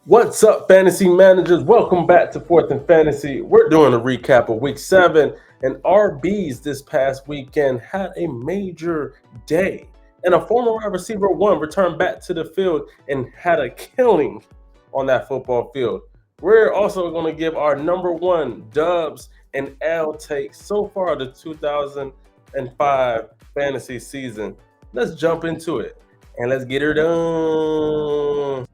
What's up, fantasy managers? Welcome back to Fourth and Fantasy. We're doing a recap of Week 7, and RBs this past weekend had a major day. And a former wide receiver one returned back to the field and had a killing on that football field. We're also going to give our number one dubs and L takes so far the 2005 fantasy season. Let's jump into it and let's get her done.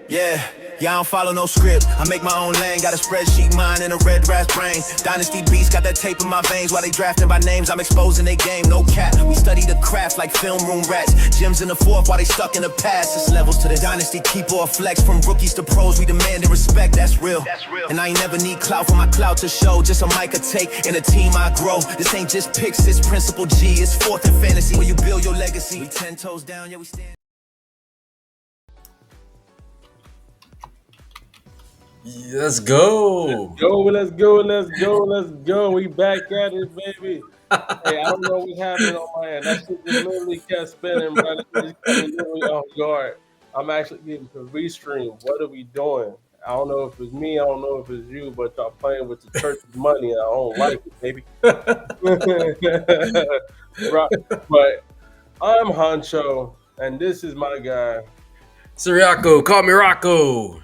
Yeah, I don't follow no script. I make my own lane, got a spreadsheet mind and a red rash brain. Dynasty beats got that tape in my veins while they drafting by names. I'm exposing their game, no cap. We study the craft like film room rats. Gyms in the fourth while they stuck in the past. It's levels to the dynasty, keep or flex. From rookies to pros, we demanding respect, that's real. And I ain't never need clout for my clout to show. Just a mic I take and a team I grow. This ain't just picks, it's principle G. It's fourth and fantasy where you build your legacy. We 10 toes down, yeah, we stand. Let's go. Let's go. We back at it, baby. Hey, I don't know what happened on my end. That shit just literally kept spinning, bro. It just kept me literally off guard. I'm actually getting to restream. What are we doing? I don't know if it's me. I don't know if it's you, but y'all playing with the church's money. I don't like it, baby. But I'm Honcho, and this is my guy. Siriaco, call me Rocco.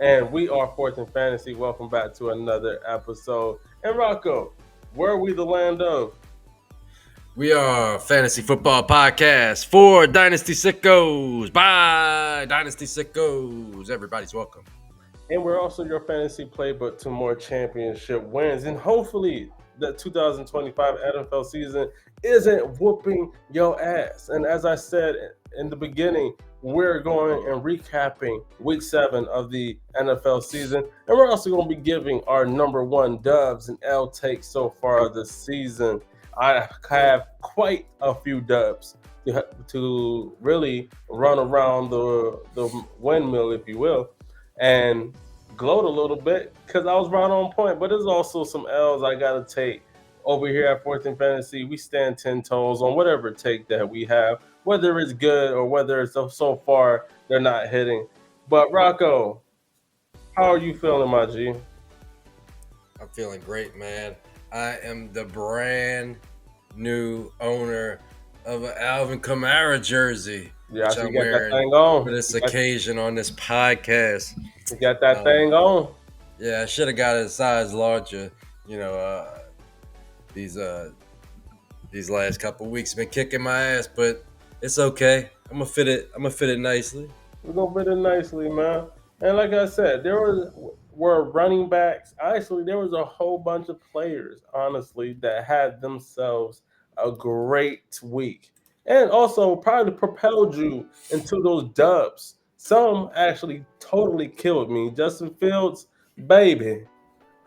And we are Fourth and Fantasy. Welcome back to another episode. And Rocco, where are we the land of? We are Fantasy Football Podcast for Dynasty Sickos. Bye, Dynasty Sickos. Everybody's welcome. And we're also your fantasy playbook to more championship wins. And hopefully the 2025 NFL season isn't whooping your ass. And as I said in the beginning, we're going and recapping week 7 of the NFL season. And we're also going to be giving our number one dubs and L takes so far this season. I have quite a few dubs to really run around the windmill, if you will, and gloat a little bit because I was right on point. But there's also some L's I got to take over here at Fourth and Fantasy. We stand 10 toes on whatever take that we have, whether it's good or whether it's so far they're not hitting. But Rocco, how are you feeling, my G? I'm feeling great, man. I am the brand new owner of an Alvin Kamara jersey, Yeah, which you I'm got that wearing thing on for this occasion on this podcast. You got that thing on. Yeah, I should have got a size larger. You know, these last couple weeks been kicking my ass, but it's okay. I'm gonna fit it nicely. We're gonna fit it nicely, man. And like I said, were running backs. Actually, there was a whole bunch of players, honestly, that had themselves a great week, and also probably propelled you into those dubs. Some actually totally killed me. Justin Fields, baby.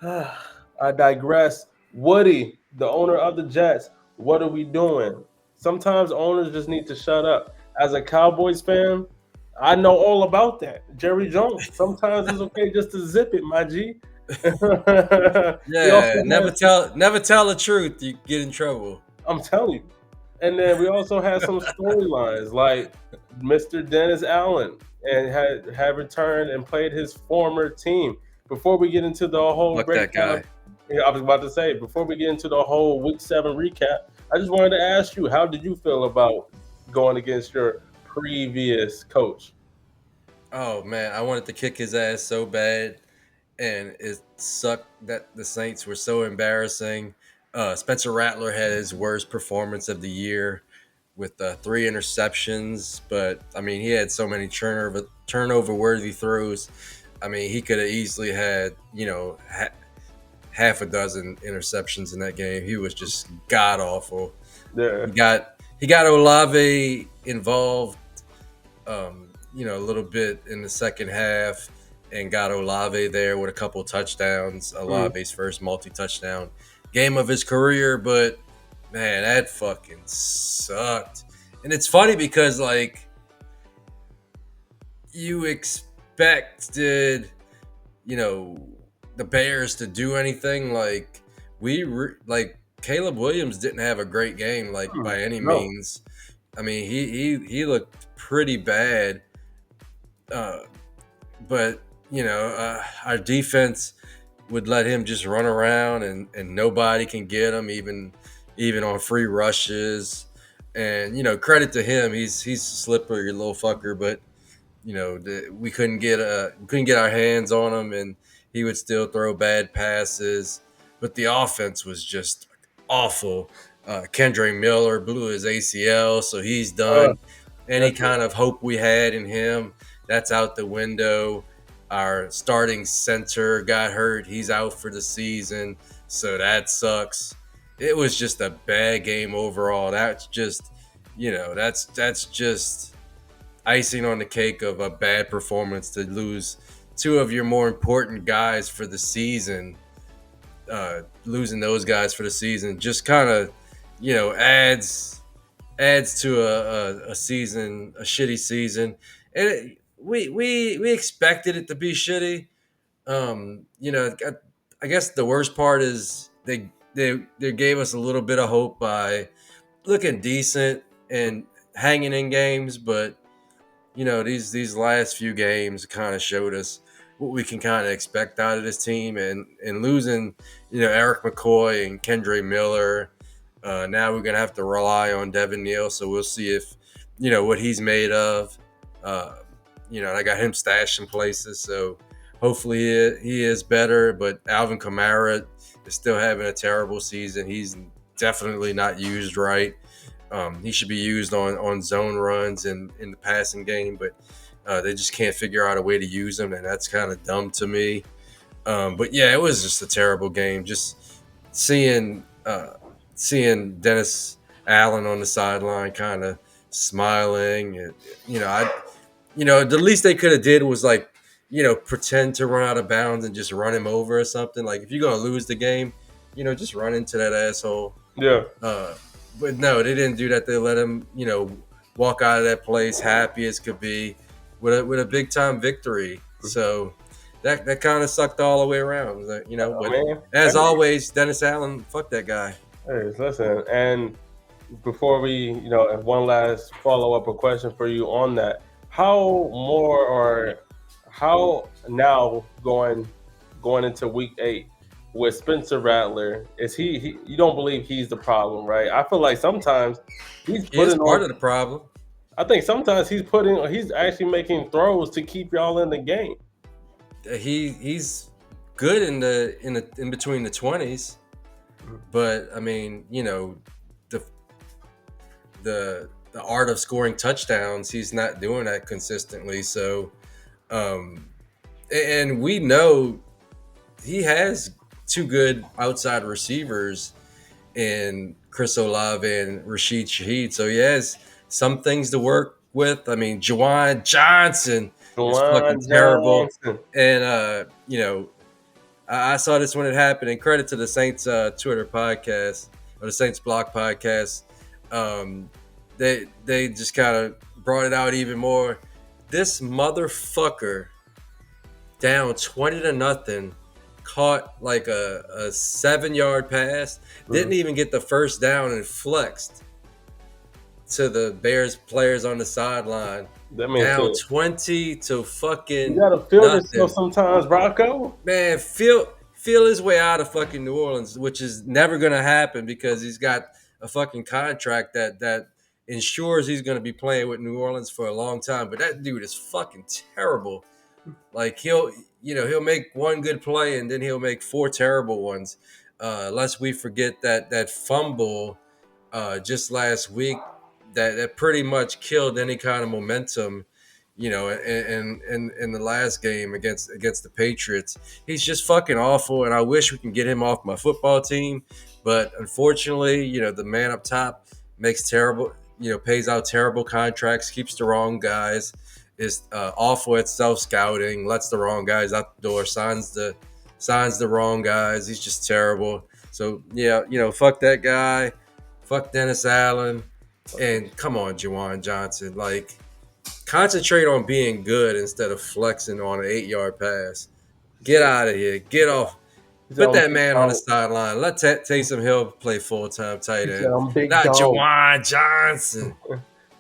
I digress. Woody, the owner of the Jets, what are we doing? Sometimes owners just need to shut up. As a Cowboys fan, I know all about that. Jerry Jones. Sometimes it's okay just to zip it, my G. Yeah, never tell the truth. You get in trouble. I'm telling you. And then we also had some storylines like Mr. Dennis Allen and had returned and played his former team. Before we get into the whole Fuck that guy. Yeah, I was about to say, before we get into the whole week 7 recap, I just wanted to ask you, how did you feel about going against your previous coach? Oh man, I wanted to kick his ass so bad, and it sucked that the Saints were so embarrassing. Spencer Rattler had his worst performance of the year with 3 interceptions, but I mean he had so many turnover worthy throws. I mean he could have easily had half a dozen interceptions in that game. He was just god awful. Yeah. He got Olave involved, a little bit in the second half, and got Olave there with a couple touchdowns. Olave's first multi-touchdown game of his career, but man, that fucking sucked. And it's funny because like you expected, the Bears to do anything. Like Caleb Williams didn't have a great game by any means. I mean, he looked pretty bad. Uh, but our defense would let him just run around and nobody can get him, even on free rushes. And credit to him, he's a slippery little fucker, but we couldn't get our hands on him, and he would still throw bad passes. But the offense was just awful. Kendra Miller blew his ACL, so he's Uh, done. Any that's kind of hope we had in him, that's out the window. Our starting center got hurt; he's out for the season, so that sucks. It was just a bad game overall. That's just icing on the cake of a bad performance to lose two of your more important guys for the season. Losing those guys for the season just kind of, adds to a season, a shitty season, and we expected it to be shitty. I guess the worst part is they gave us a little bit of hope by looking decent and hanging in games, but these last few games kind of showed us what we can kind of expect out of this team, and losing Eric McCoy and Kendra Miller. Now we're gonna have to rely on Devin Neal, so we'll see if what he's made of. Uh, I got him stashed in places, so hopefully he is better. But Alvin Kamara is still having a terrible season. He's definitely not used right. He should be used on zone runs and in the passing game, but they just can't figure out a way to use him, and that's kind of dumb to me. But yeah, it was just a terrible game. Just seeing Dennis Allen on the sideline, kind of smiling, and the least they could have did was pretend to run out of bounds and just run him over or something. Like, if you're gonna lose the game, just run into that asshole. yeah. But no, they didn't do that. They let him, walk out of that place happy as could be with a big time victory. So that kind of sucked all the way around, But Man. as always, Dennis Allen, fuck that guy. Hey, listen, and before we, one last follow up question for you on that. How now going into week 8 with Spencer Rattler, is he you don't believe he's the problem, right? I feel like sometimes he's He is putting part on of the problem. I think sometimes he's actually making throws to keep y'all in the game. He's good in between the 20s, but I mean, the the art of scoring touchdowns, he's not doing that consistently. So, and we know he has two good outside receivers in Chris Olave and Rashid Shaheed. So he has some things to work with. I mean, Juwan Johnson is fucking Juwan terrible. Johnson. And, I saw this when it happened, and credit to the Saints Twitter podcast or the Saints Block podcast. They just kind of brought it out even more. This motherfucker down 20-0, caught like a 7-yard pass, didn't even get the first down, and flexed to the Bears players on the sideline. That means Down 20 to fucking you gotta feel nothing. yourself sometimes, Rocco. Man, feel his way out of fucking New Orleans, which is never gonna happen because he's got a fucking contract that ensures he's gonna be playing with New Orleans for a long time. But that dude is fucking terrible. Like, he'll make one good play and then he'll make 4 terrible ones. Lest we forget that fumble just last week that pretty much killed any kind of momentum, in the last game against the Patriots. He's just fucking awful, and I wish we can get him off my football team. But unfortunately, the man up top makes terrible, pays out terrible contracts, keeps the wrong guys, is awful at self-scouting, lets the wrong guys out the door, signs the wrong guys. He's just terrible. So yeah, fuck that guy, fuck Dennis Allen, and come on, Juwan Johnson. Like, concentrate on being good instead of flexing on an 8-yard pass. Get out of here. Get off. Put that man on the sideline. Let Taysom Hill play full-time tight end. Not Juwan Johnson.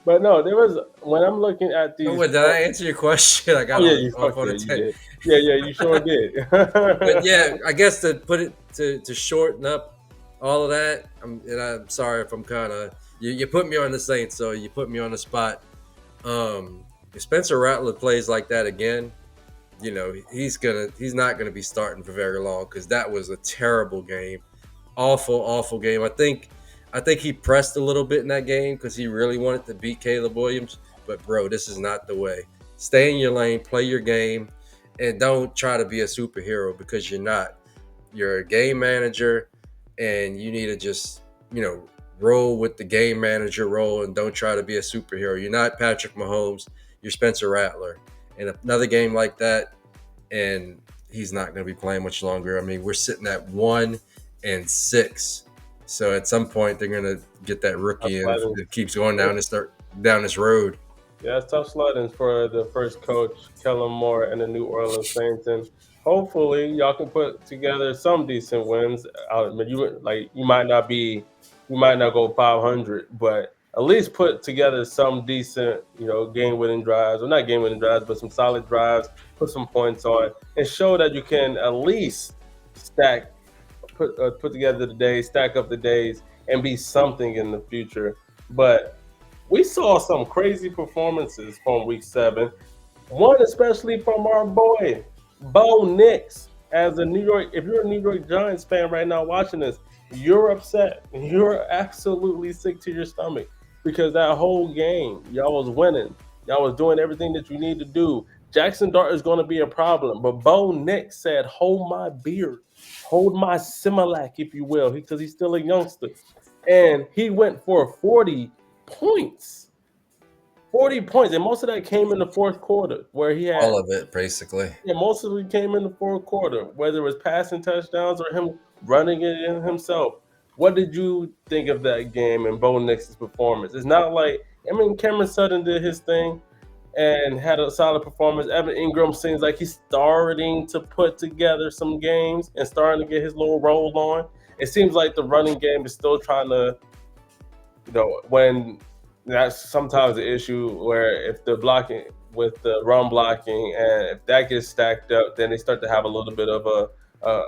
But no, there was when I'm looking at Oh, these. wait, did I answer your question? I Oh got yeah, on you off fucked on a it. You tangent. did. Yeah, you sure did. But yeah, I guess to put it to shorten up all of that, I'm sorry if I'm kind of you put me on the Saints, so you put me on the spot. If Spencer Rattler plays like that again, he's not gonna be starting for very long because that was a terrible game, awful game. I think he pressed a little bit in that game because he really wanted to beat Caleb Williams. But bro, this is not the way. Stay in your lane, play your game, and don't try to be a superhero because you're not. You're a game manager, and you need to just roll with the game manager role and don't try to be a superhero. You're not Patrick Mahomes. You're Spencer Rattler. And another game like that, and he's not going to be playing much longer. I mean, we're sitting at 1-6. So at some point they're gonna get that rookie in if it keeps going down this road. Yeah, it's tough sledding for the first coach, Kellen Moore, and the New Orleans Saints, and hopefully y'all can put together some decent wins. You might not go 500, but at least put together some decent, game-winning drives, or not game-winning drives, but some solid drives. Put some points on, and show that you can at least stack, put together the days, stack up the days, and be something in the future. But we saw some crazy performances from week 7. One especially from our boy, Bo Nix. If you're a New York Giants fan right now watching this, you're upset. You're absolutely sick to your stomach because that whole game, y'all was winning. Y'all was doing everything that you need to do. Jackson Dart is going to be a problem, but Bo Nix said, "Hold my beard, hold my Similac, if you will," because he's still a youngster, and he went for 40 points. 40 points, and most of that came in the fourth quarter, where he had All of it, basically. yeah, most of it came in the fourth quarter, whether it was passing touchdowns or him running it in himself. What did you think of that game and Bo Nix's performance? It's not like Cameron Sutton did his thing and had a solid performance. Evan Ingram seems like he's starting to put together some games and starting to get his little roll on. It seems like the running game is still trying to, when that's sometimes the issue where if the blocking with the run blocking and if that gets stacked up, then they start to have a little bit of a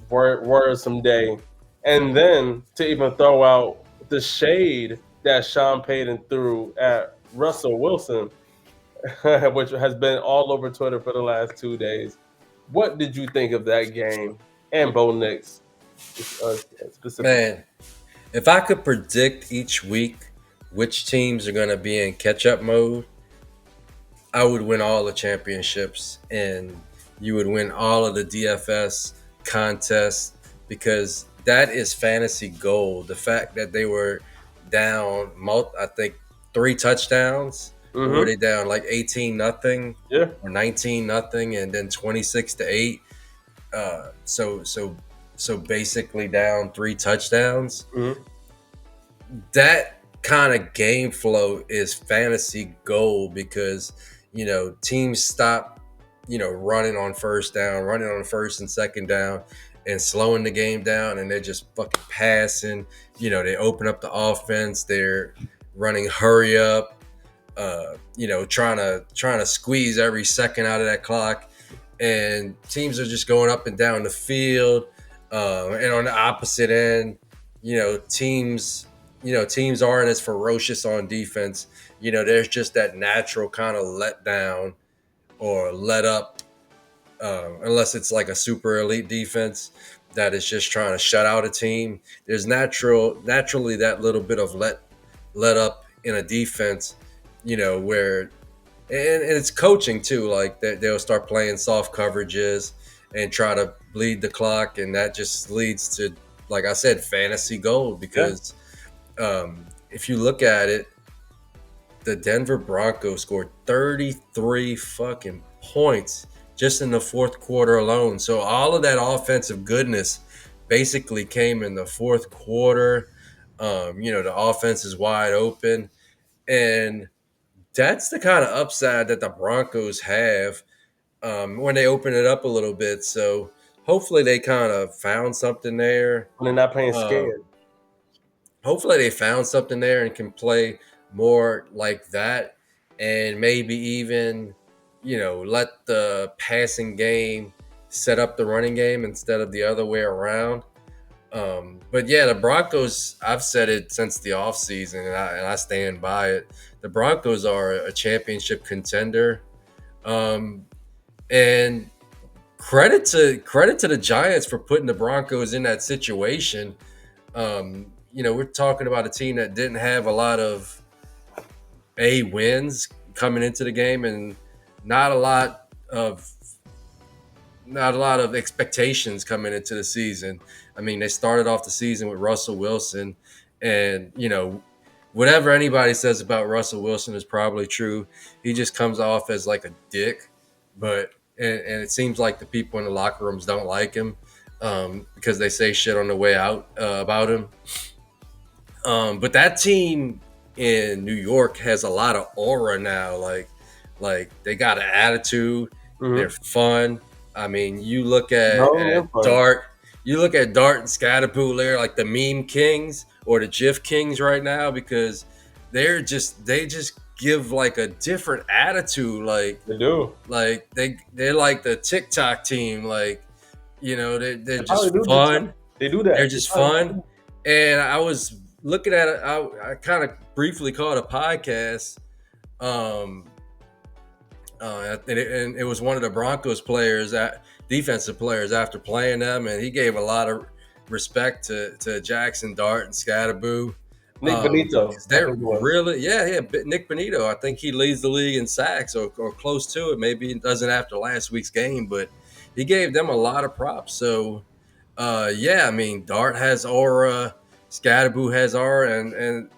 worrisome day. And then to even throw out the shade that Sean Payton threw at Russell Wilson, which has been all over Twitter for the last 2 days. What did you think of that game and Bo Nix specifically? Man, if I could predict each week which teams are going to be in catch-up mode, I would win all the championships and you would win all of the DFS contests because that is fantasy gold. The fact that they were down, I think, 3 touchdowns. Mm-hmm. Were they down like 18-0? Yeah. Or 19-0 and then 26-8? So basically down 3 touchdowns. Mm-hmm. That kind of game flow is fantasy gold because teams stop running on first down, running on first and second down, and slowing the game down, and they're just fucking passing. They open up the offense. They're running hurry up. Trying to squeeze every second out of that clock, and teams are just going up and down the field. And on the opposite end, teams aren't as ferocious on defense. There's just that natural kind of let down or let up, unless it's like a super elite defense that is just trying to shut out a team. There's naturally that little bit of let up in a defense, where and it's coaching too. Like they'll start playing soft coverages and try to bleed the clock, and that just leads to, like I said, fantasy gold. Because if you look at it, the Denver Broncos scored 33 fucking points just in the fourth quarter alone. So all of that offensive goodness basically came in the fourth quarter. The offense is wide open, and that's the kind of upside that the Broncos have when they open it up a little bit. So hopefully they kind of found something there. When they're not playing scared. Hopefully they found something there and can play more like that, and maybe even, let the passing game set up the running game instead of the other way around. But yeah, the Broncos, I've said it since the offseason, and I stand by it. The Broncos are a championship contender. Um, and credit to the Giants for putting the Broncos in that situation. We're talking about a team that didn't have a lot of wins coming into the game, and not a lot of expectations coming into the season. I mean, they started off the season with Russell Wilson, and whatever anybody says about Russell Wilson is probably true. He just comes off as like a dick, but and it seems like the people in the locker rooms don't like him, because they say shit on the way out about him. But that team in New York has a lot of aura now. Like they got an attitude. They're fun. I mean, you look at Dart. You look at Dart and Scatterpool. They're like the meme kings or the GIF kings right now, because they just give like a different attitude. Like They do. like they're like the TikTok team. Like they're They just probably do fun. They do that. They're just fun. And I was looking at it. I kind of briefly caught a podcast. And it was one of the Broncos players, defensive players, after playing them, and he gave a lot of respect to Jackson Dart and Scatterboo. Nick Benito. They're really, Nick Benito. I think he leads the league in sacks or close to it. Maybe he doesn't after last week's game, but he gave them a lot of props. So, I mean, Dart has aura, Scatterboo has aura, and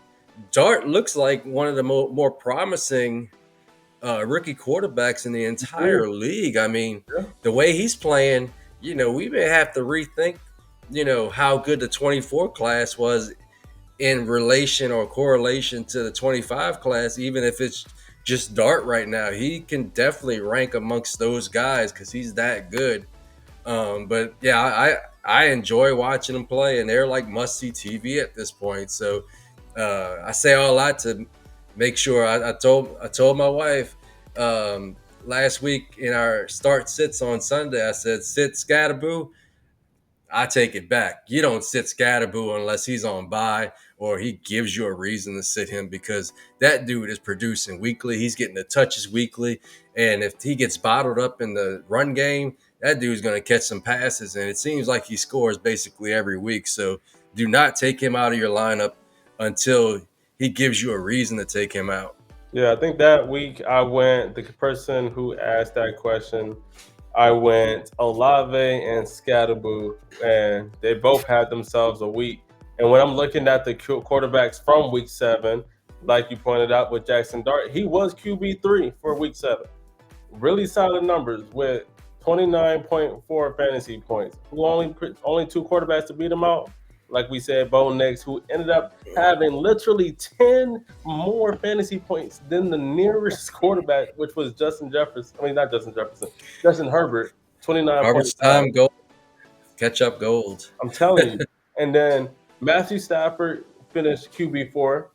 Dart looks like one of the more promising rookie quarterbacks in the entire league. I mean, the way he's playing, we may have to rethink, how good the 24 class was in relation or correlation to the 25 class, even if it's just Dart right now. He can definitely rank amongst those guys because he's that good. But yeah, I enjoy watching them play, and they're like must-see TV at this point. So I say all that to make sure. I told my wife last week in our start sits on Sunday, I said, sit Scatterboo. I take it back. You don't sit Scatterboo unless he's on bye or he gives you a reason to sit him, because that dude is producing weekly. He's getting the touches weekly. And if he gets bottled up in the run game, that dude's going to catch some passes. And it seems like he scores basically every week. So do not take him out of your lineup until he gives you a reason to take him out. Yeah, I think that week the person who asked that question, I went Olave and Scatterboo, and they both had themselves a week. And when I'm looking at the quarterbacks from week 7, like you pointed out with Jackson Dart, he was QB3 for week 7. Really solid numbers with 29.4 fantasy points. Only 2 quarterbacks to beat him out. Like we said, Bo Nix, who ended up having literally 10 more fantasy points than the nearest quarterback, which was Justin Herbert, 29. Harvard's time gold. Catch up gold. I'm telling you. And then Matthew Stafford finished QB4.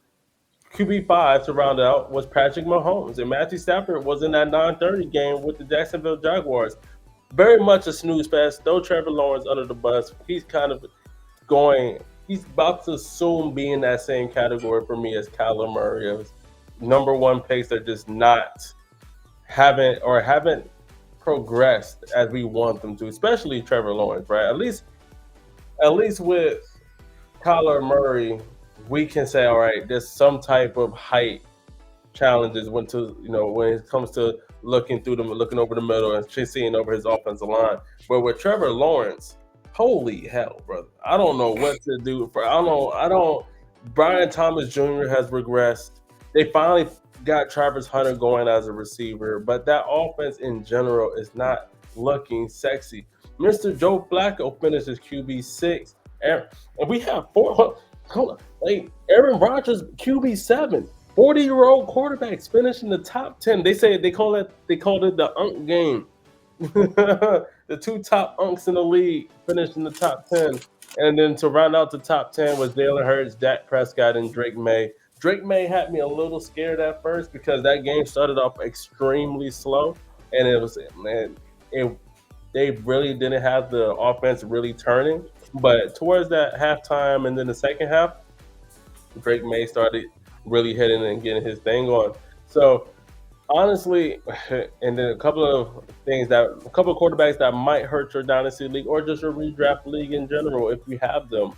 QB5 to round out was Patrick Mahomes. And Matthew Stafford was in that 9:30 game with the Jacksonville Jaguars. Very much a snooze fest. Throw Trevor Lawrence under the bus. He's about to soon be in that same category for me as Kyler Murray, as number 1 picks that just haven't progressed as we want them to, especially Trevor Lawrence, right? At least with Kyler Murray, we can say, all right, there's some type of height challenges when it comes to looking over the middle and seeing over his offensive line. But with Trevor Lawrence, holy hell, brother. I don't know what to do Brian Thomas Jr. has regressed. They finally got Travis Hunter going as a receiver, but that offense in general is not looking sexy. Mr. Joe Flacco finishes QB6, and we have 4. Aaron Rodgers QB7. 40-year-old quarterbacks finish in the top 10. They called it the Unk game. The 2 top unks in the league finished in the top 10. And then to round out the top 10 was Jalen Hurts, Dak Prescott, and Drake May. Drake May had me a little scared at first because that game started off extremely slow, and it was man, it they really didn't have the offense really turning. But towards that halftime and then the second half, Drake May started really hitting and getting his thing on. So honestly, and then a couple of quarterbacks that might hurt your dynasty league or just your redraft league in general if you have them.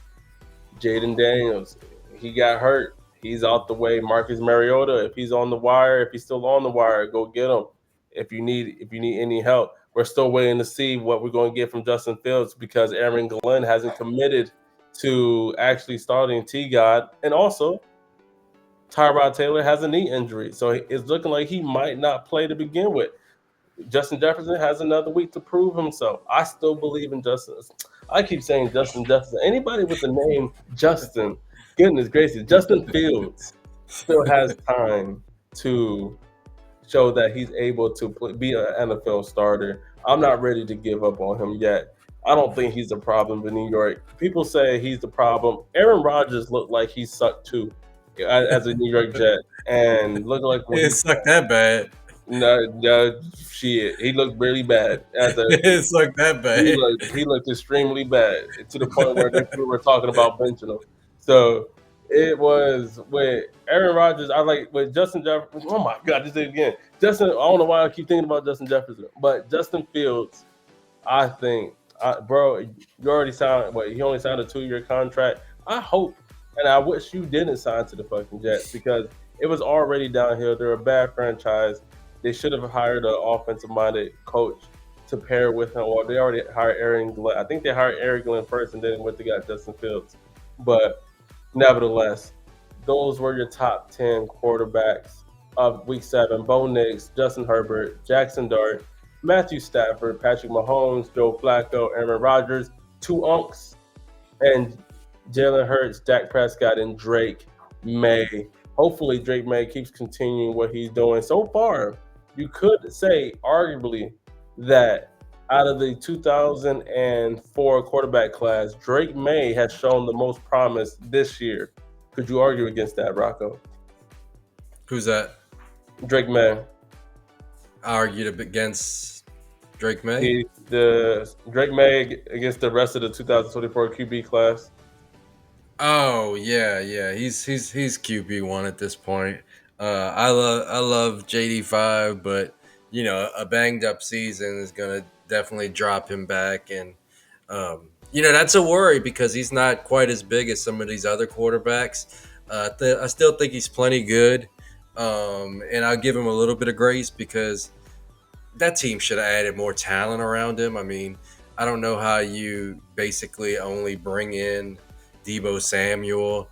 Jaden Daniels, he got hurt. He's out the way. Marcus Mariota, if he's on the wire, if he's still on the wire, go get him. If you need any help, we're still waiting to see what we're going to get from Justin Fields because Aaron Glenn hasn't committed to actually starting T God, and also Tyrod Taylor has a knee injury, so it's looking like he might not play to begin with. Justin Jefferson has another week to prove himself. I still believe in Justin. I keep saying Justin Jefferson. Anybody with the name Justin, goodness gracious, Justin Fields still has time to show that he's able to be an NFL starter. I'm not ready to give up on him yet. I don't think he's the problem in New York. People say he's the problem. Aaron Rodgers looked like he sucked too as a New York Jet, and looked like when It sucked that bad. no, shit. He looked really bad as a It sucked that bad. he looked extremely bad to the point where we were talking about benching him. So it was with Aaron Rodgers. I like with Justin Jefferson. Oh my God, this is it again. Justin. I don't know why I keep thinking about Justin Jefferson, but Justin Fields. I think, bro, you already signed. What? He only signed a 2-year contract. I hope, and I wish you didn't sign to the fucking Jets because it was already downhill. They're a bad franchise. They should have hired an offensive-minded coach to pair with him. Well, they already hired Aaron Glenn. I think they hired Aaron Glenn first, and then went to got Justin Fields. But nevertheless, those were your top 10 quarterbacks of Week 7. Bo Nix, Justin Herbert, Jackson Dart, Matthew Stafford, Patrick Mahomes, Joe Flacco, Aaron Rodgers, 2 unks, and Jalen Hurts, Dak Prescott, and Drake May. Hopefully, Drake May keeps continuing what he's doing. So far, you could say, arguably, that out of the 2004 quarterback class, Drake May has shown the most promise this year. Could you argue against that, Rocco? Who's that? Drake May. I argued against Drake May. The Drake May against the rest of the 2024 QB class. Oh yeah. He's QB1 at this point. I love JD5, but a banged up season is gonna definitely drop him back, and that's a worry because he's not quite as big as some of these other quarterbacks. I still think he's plenty good, and I'll give him a little bit of grace because that team should have added more talent around him. I mean, I don't know how you basically only bring in Deebo Samuel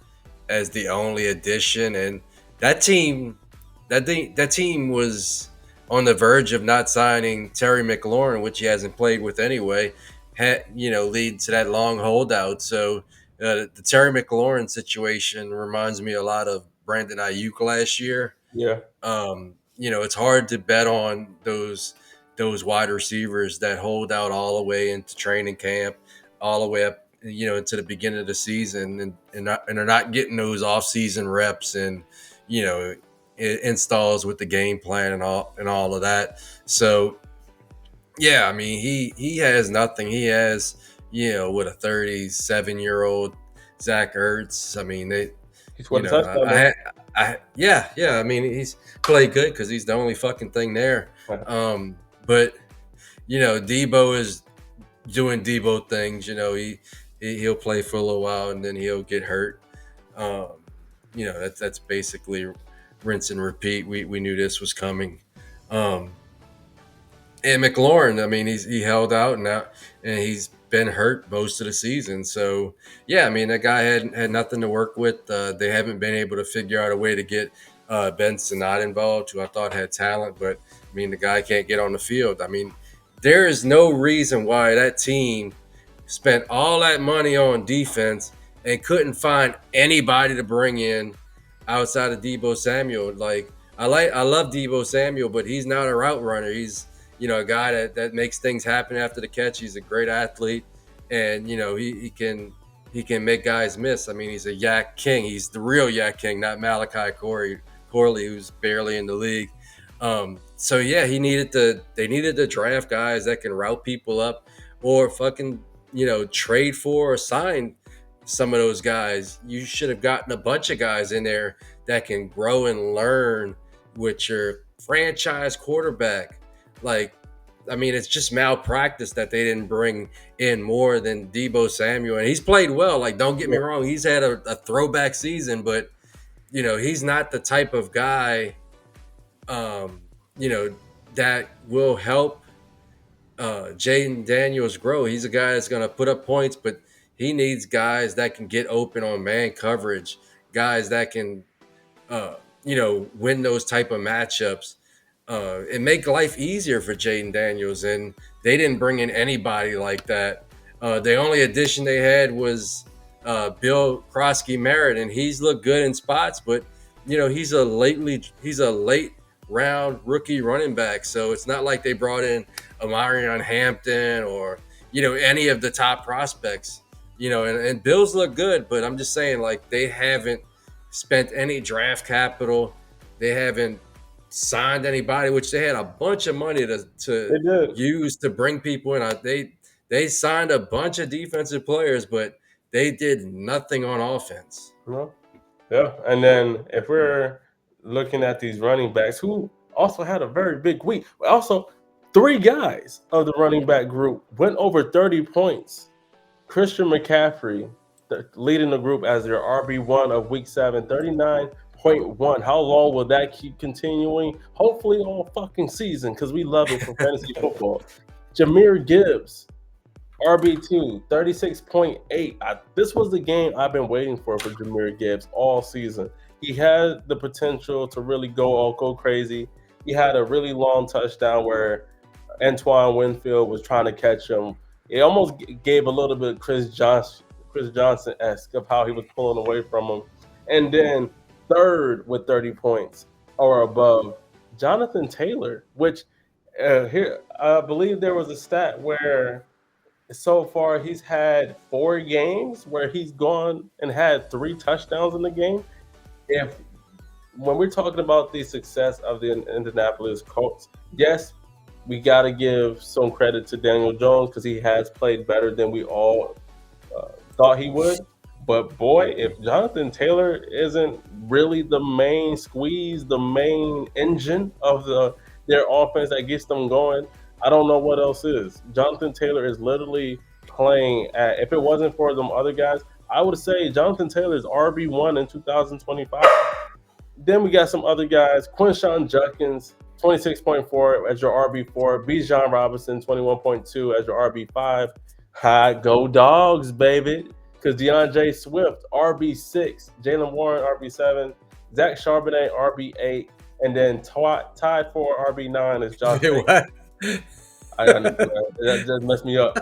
as the only addition, and that team was on the verge of not signing Terry McLaurin, which he hasn't played with anyway. Lead to that long holdout. So the Terry McLaurin situation reminds me a lot of Brandon Ayuk last year. Yeah. It's hard to bet on those wide receivers that hold out all the way into training camp, all the way up, into the beginning of the season, and are not getting those off-season reps and, installs with the game plan and all of that. So, yeah, I mean, he has nothing. He has, with a 37-year-old Zach Ertz. I mean, He's what touchdown. Yeah. I mean, he's played good because he's the only fucking thing there. But Deebo is doing Deebo things. He'll play for a little while and then he'll get hurt. That's basically rinse and repeat. We knew this was coming. And McLaurin, I mean, he held out and he's been hurt most of the season. So yeah, I mean, that guy had nothing to work with. They haven't been able to figure out a way to get Benson not involved, who I thought had talent, but I mean, the guy can't get on the field. I mean, there is no reason why that team spent all that money on defense and couldn't find anybody to bring in outside of Deebo Samuel. Like, I love Deebo Samuel, but he's not a route runner. He's a guy that makes things happen after the catch. He's a great athlete, and he can he can make guys miss. I mean, he's a yak king. He's the real yak king, not Malachi Corley, who's barely in the league. So yeah, they needed to draft guys that can route people up, or fucking trade for or sign some of those guys. You should have gotten a bunch of guys in there that can grow and learn with your franchise quarterback. Like, I mean, it's just malpractice that they didn't bring in more than Deebo Samuel. And he's played well. Like, don't get me wrong, he's had a throwback season, but he's not the type of guy, that will help Jaden Daniels grow. He's a guy that's going to put up points, but he needs guys that can get open on man coverage, guys that can, win those type of matchups, and make life easier for Jaden Daniels. And they didn't bring in anybody like that. The only addition they had was Bill Krosky Merritt, and he's looked good in spots, but he's a late round rookie running back. So it's not like they brought in Amarion Hampton or any of the top prospects. And Bills look good, but I'm just saying, like, they haven't spent any draft capital. They haven't signed anybody, which they had a bunch of money to use to bring people in. They signed a bunch of defensive players, but they did nothing on offense. No. Yeah. And then if we're looking at these running backs who also had a very big week, also 3 guys of the running back group went over 30 points. Christian McCaffrey leading the group as their RB1 of week 7, 39.1. How long will that keep continuing? Hopefully all fucking season, because we love it for fantasy football. Jahmyr Gibbs, RB2, 36.8. This was the game I've been waiting for Jahmyr Gibbs all season. He had the potential to really go crazy. He had a really long touchdown where Antoine Winfield was trying to catch him. It almost gave a little bit of Chris Johnson-esque of how he was pulling away from him. And then third with 30 points or above, Jonathan Taylor, which here I believe there was a stat where so far he's had 4 games where he's gone and had 3 touchdowns in the game. When we're talking about the success of the Indianapolis Colts, yes, we got to give some credit to Daniel Jones because he has played better than we all thought he would. But boy, if Jonathan Taylor isn't really the main squeeze, the main engine of their offense that gets them going, I don't know what else is. Jonathan Taylor is literally playing at, if it wasn't for them other guys, I would say Jonathan Taylor is RB1 in 2025. Then we got some other guys. Quinshawn Judkins, 26.4 as your RB4. Bijan Robinson, 21.2 as your RB5. Hi, go Dogs, baby. Because DeAndre Swift, RB6. Jalen Warren, RB7. Zach Charbonnet, RB8. And then tied for RB9 is Josh. What? That just messed me up.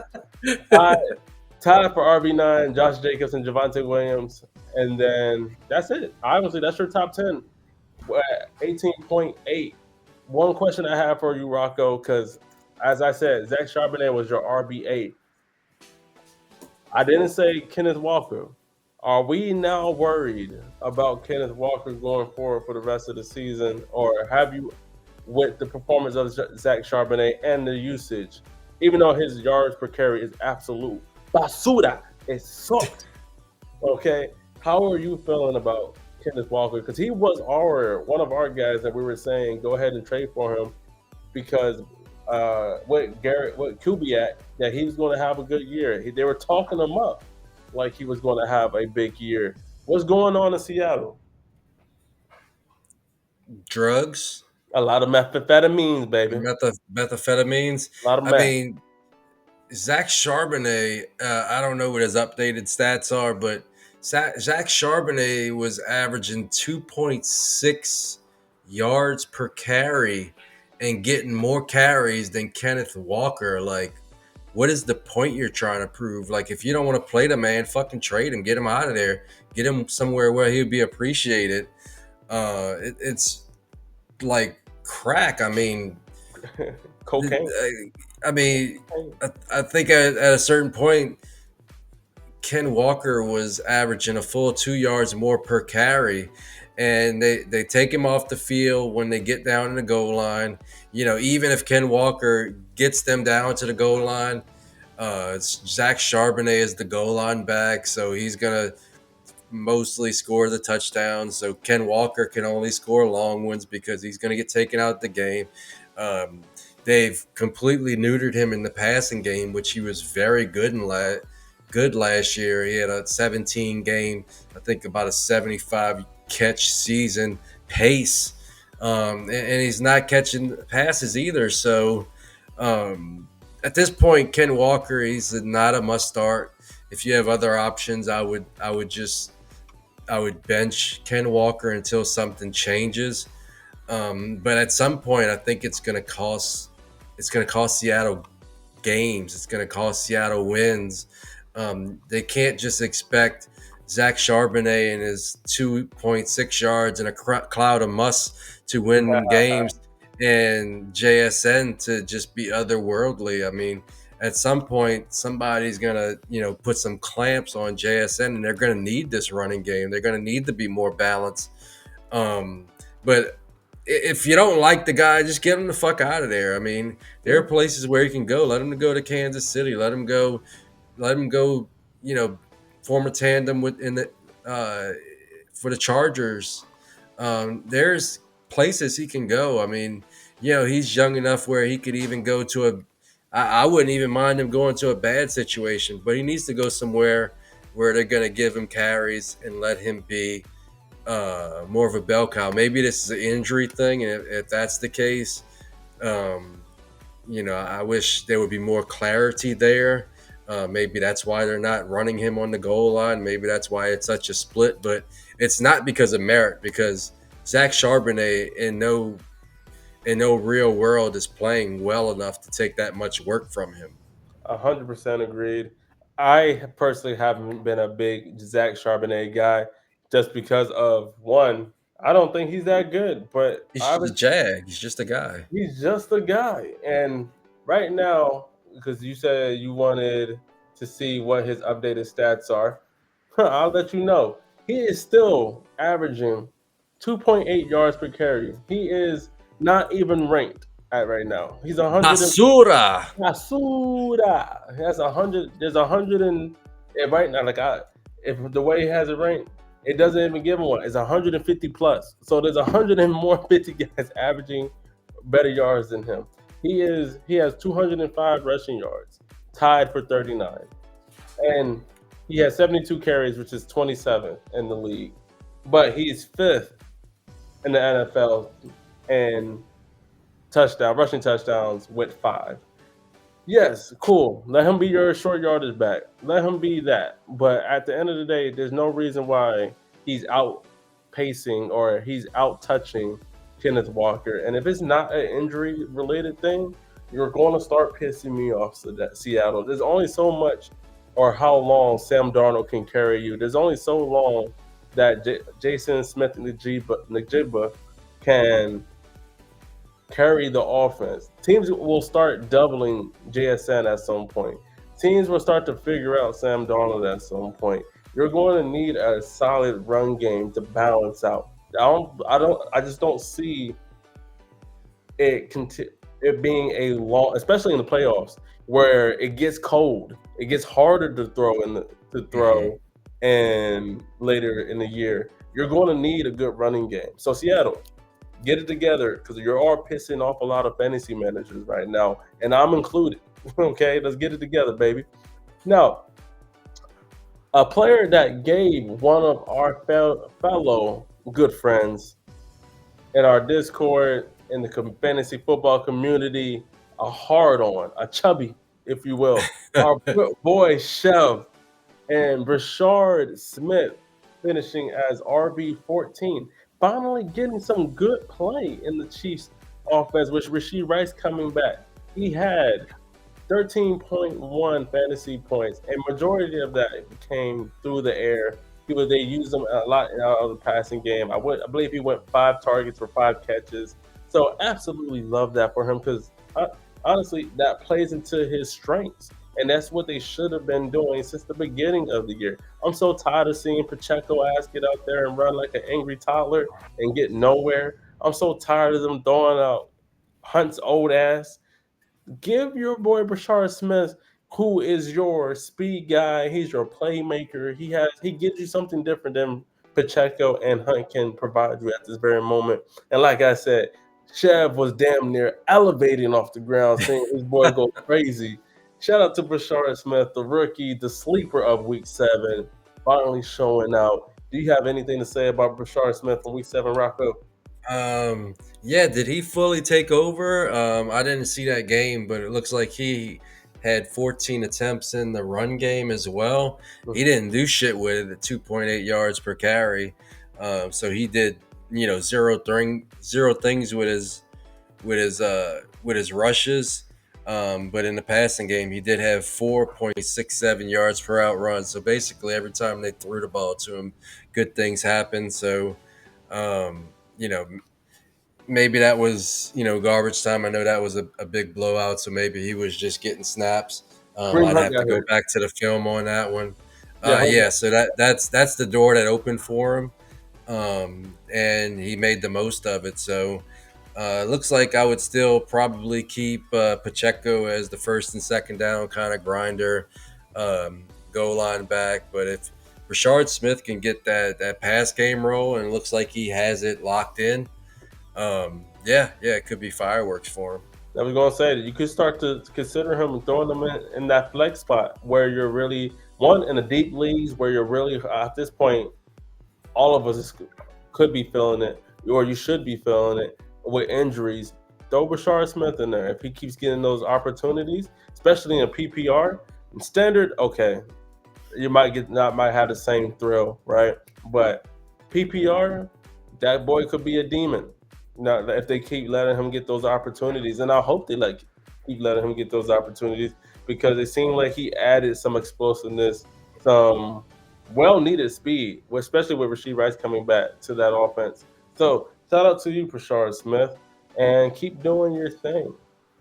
Tied for RB9, Josh Jacobs and Javonte Williams. And then that's it. Obviously, that's your top 10. 18.8. One question I have for you, Rocco, because as I said, Zach Charbonnet was your RB8. I didn't say Kenneth Walker. Are we now worried about Kenneth Walker going forward for the rest of the season? Or have you, with the performance of Zach Charbonnet and the usage, even though his yards per carry is absolute basura, it sucked. Okay, how are you feeling about Kenneth Walker? Because he was one of our guys that we were saying go ahead and trade for him because with Kubiak that he's going to have a good year. They were talking him up like he was going to have a big year. What's going on in Seattle? Drugs. A lot of methamphetamines, baby. Methamphetamines. A lot of meth. I mean, Zach Charbonnet, I don't know what his updated stats are, but Zach Charbonnet was averaging 2.6 yards per carry and getting more carries than Kenneth Walker. Like, what is the point you're trying to prove? Like, if you don't want to play the man, fucking trade him, get him out of there, get him somewhere where he'll be appreciated. It's like crack. I mean, cocaine. I mean, I think at a certain point, Ken Walker was averaging a full 2 yards more per carry, and they take him off the field when they get down in the goal line. Even if Ken Walker gets them down to the goal line, Zach Charbonnet is the goal line back, so he's gonna mostly score the touchdowns. So Ken Walker can only score long ones because he's going to get taken out of the game. They've completely neutered him in the passing game, which he was very good good last year. He had a 17 game, I think about a 75 catch season pace, and he's not catching passes either. So at this point, Ken Walker, he's not a must start. If you have other options, I would bench Ken Walker until something changes. But at some point, I think it's going to cost Seattle games. It's going to cost Seattle wins. They can't just expect Zach Charbonnet and his 2.6 yards and a cloud of muss to win games, and JSN to just be otherworldly. I mean, at some point, somebody's gonna, put some clamps on JSN, and they're gonna need this running game. They're gonna need to be more balanced. But if you don't like the guy, just get him the fuck out of there. I mean, there are places where he can go. Let him go to Kansas City. Let him go. Form a tandem for the Chargers. There's places he can go. I mean, he's young enough where he could even go to I wouldn't even mind him going to a bad situation, but he needs to go somewhere where they're going to give him carries and let him be more of a bell cow. Maybe this is an injury thing, and if that's the case, I wish there would be more clarity there. Maybe that's why they're not running him on the goal line. Maybe that's why it's such a split, but it's not because of merit, because Zach Charbonnet in no real world is playing well enough to take that much work from him. 100% agreed. I personally haven't been a big Zach Charbonnet guy just because of one. I don't think he's that good, but He's just a jag. He's just a guy. he's just a guy. And right now, because you said you wanted to see what his updated stats are, I'll let you know. He is still averaging 2.8 yards per carry. He is not even ranked at right now. He's 100. Basura. Basura. He has 100. There's 100 and right now, if the way he has it ranked, it doesn't even give him one. It's 150 plus. So there's 100 and more 50 guys averaging better yards than him. He has 205 rushing yards, tied for 39, and he has 72 carries, which is 27th in the league. But he's 5th in the NFL and rushing touchdowns with 5. Yes, cool. Let him be your short yardage back. Let him be that. But at the end of the day, there's no reason why he's outpacing or he's out touching Kenneth Walker. And if it's not an injury related thing, you're going to start pissing me off, Seattle. There's only so much or how long Sam Darnold can carry you. There's only so long that Jason Smith-Njigba can carry the offense. Teams will start doubling JSN at some point. Teams will start to figure out Sam Darnold at some point. You're going to need a solid run game to balance out. I just don't see it being a long, especially in the playoffs, where it gets cold. It gets harder to throw and later in the year. You're going to need a good running game. So Seattle, get it together, because you are pissing off a lot of fantasy managers right now, and I'm included. Okay, let's get it together, baby. Now, a player that gave one of our fellow good friends in our Discord, in the fantasy football community, a hard-on, a chubby, if you will, our boy Chev and Brashard Smith finishing as RB14. Finally getting some good play in the Chiefs offense, with Rashee Rice coming back. He had 13.1 fantasy points, and majority of that came through the air. They used him a lot out of the passing game. I believe he went 5 targets for 5 catches. So absolutely love that for him, because honestly, that plays into his strengths. And that's what they should have been doing since the beginning of the year. I'm so tired of seeing Pacheco ass get out there and run like an angry toddler and get nowhere. I'm so tired of them throwing out Hunt's old ass. Give your boy Brashard Smith, who is your speed guy, he's your playmaker. He gives you something different than Pacheco and Hunt can provide you at this very moment. And like I said, Chev was damn near elevating off the ground, seeing his boy go crazy. Shout out to Brashard Smith, the rookie, the sleeper of Week 7, finally showing out. Do you have anything to say about Brashard Smith from Week 7, Rocco? Yeah, did he fully take over? I didn't see that game, but it looks like he had 14 attempts in the run game as well. He didn't do shit with it at 2.8 yards per carry. So he did, zero things with his rushes. But in the passing game, he did have 4.67 yards per out run. So basically, every time they threw the ball to him, good things happened. So, um, you know, maybe that was garbage time. I know that was a big blowout, so maybe he was just getting snaps. Kareem I'd Hunt have got to go hurt. back to the film on that one. Yeah, Yeah, so that's the door that opened for him, and he made the most of it. So looks like I would still probably keep Pacheco as the first and second down kind of grinder, goal line back. But if Rashard Smith can get that pass game roll and it looks like he has it locked in, yeah, it could be fireworks for him. I was going to say that you could start to consider him and throwing him in that flex spot where you're really one in the deep leagues where you're really at this point all of us could be feeling it or you should be feeling it with injuries. Throw Bashard Smith in there if he keeps getting those opportunities, especially in PPR and standard. Okay, you might have the same thrill, right? But PPR, that boy could be a demon. Now, if they keep letting him get those opportunities, and I hope they keep letting him get those opportunities because it seemed like he added some explosiveness, some well-needed speed, especially with Rasheed Rice coming back to that offense. So shout out to you, Prashard Smith, and keep doing your thing.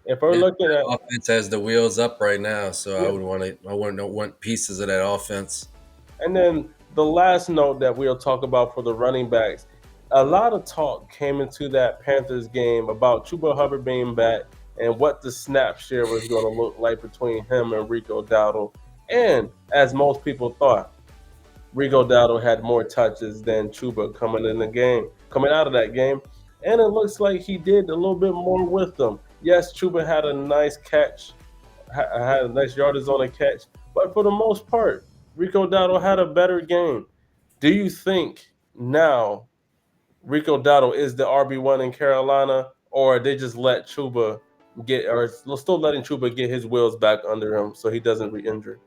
If we're Yeah, looking at that offense has the wheels up right now, so yeah. I want pieces of that offense. And then the last note that we'll talk about for the running backs, a lot of talk came into that Panthers game about Chuba Hubbard being back and what the snap share was going to look like between him and Rico Dowdle. And as most people thought, Rico Dowdle had more touches than Chuba coming out of that game. And it looks like he did a little bit more with them. Yes, Chuba had a nice catch, had a nice yardage on a catch, but for the most part, Rico Dowdle had a better game. Do you think now Rico Dowdle is the RB1 in Carolina, or they just let Chuba or still letting Chuba get his wheels back under him so he doesn't re-injure?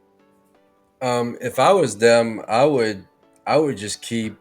If I was them, I would just keep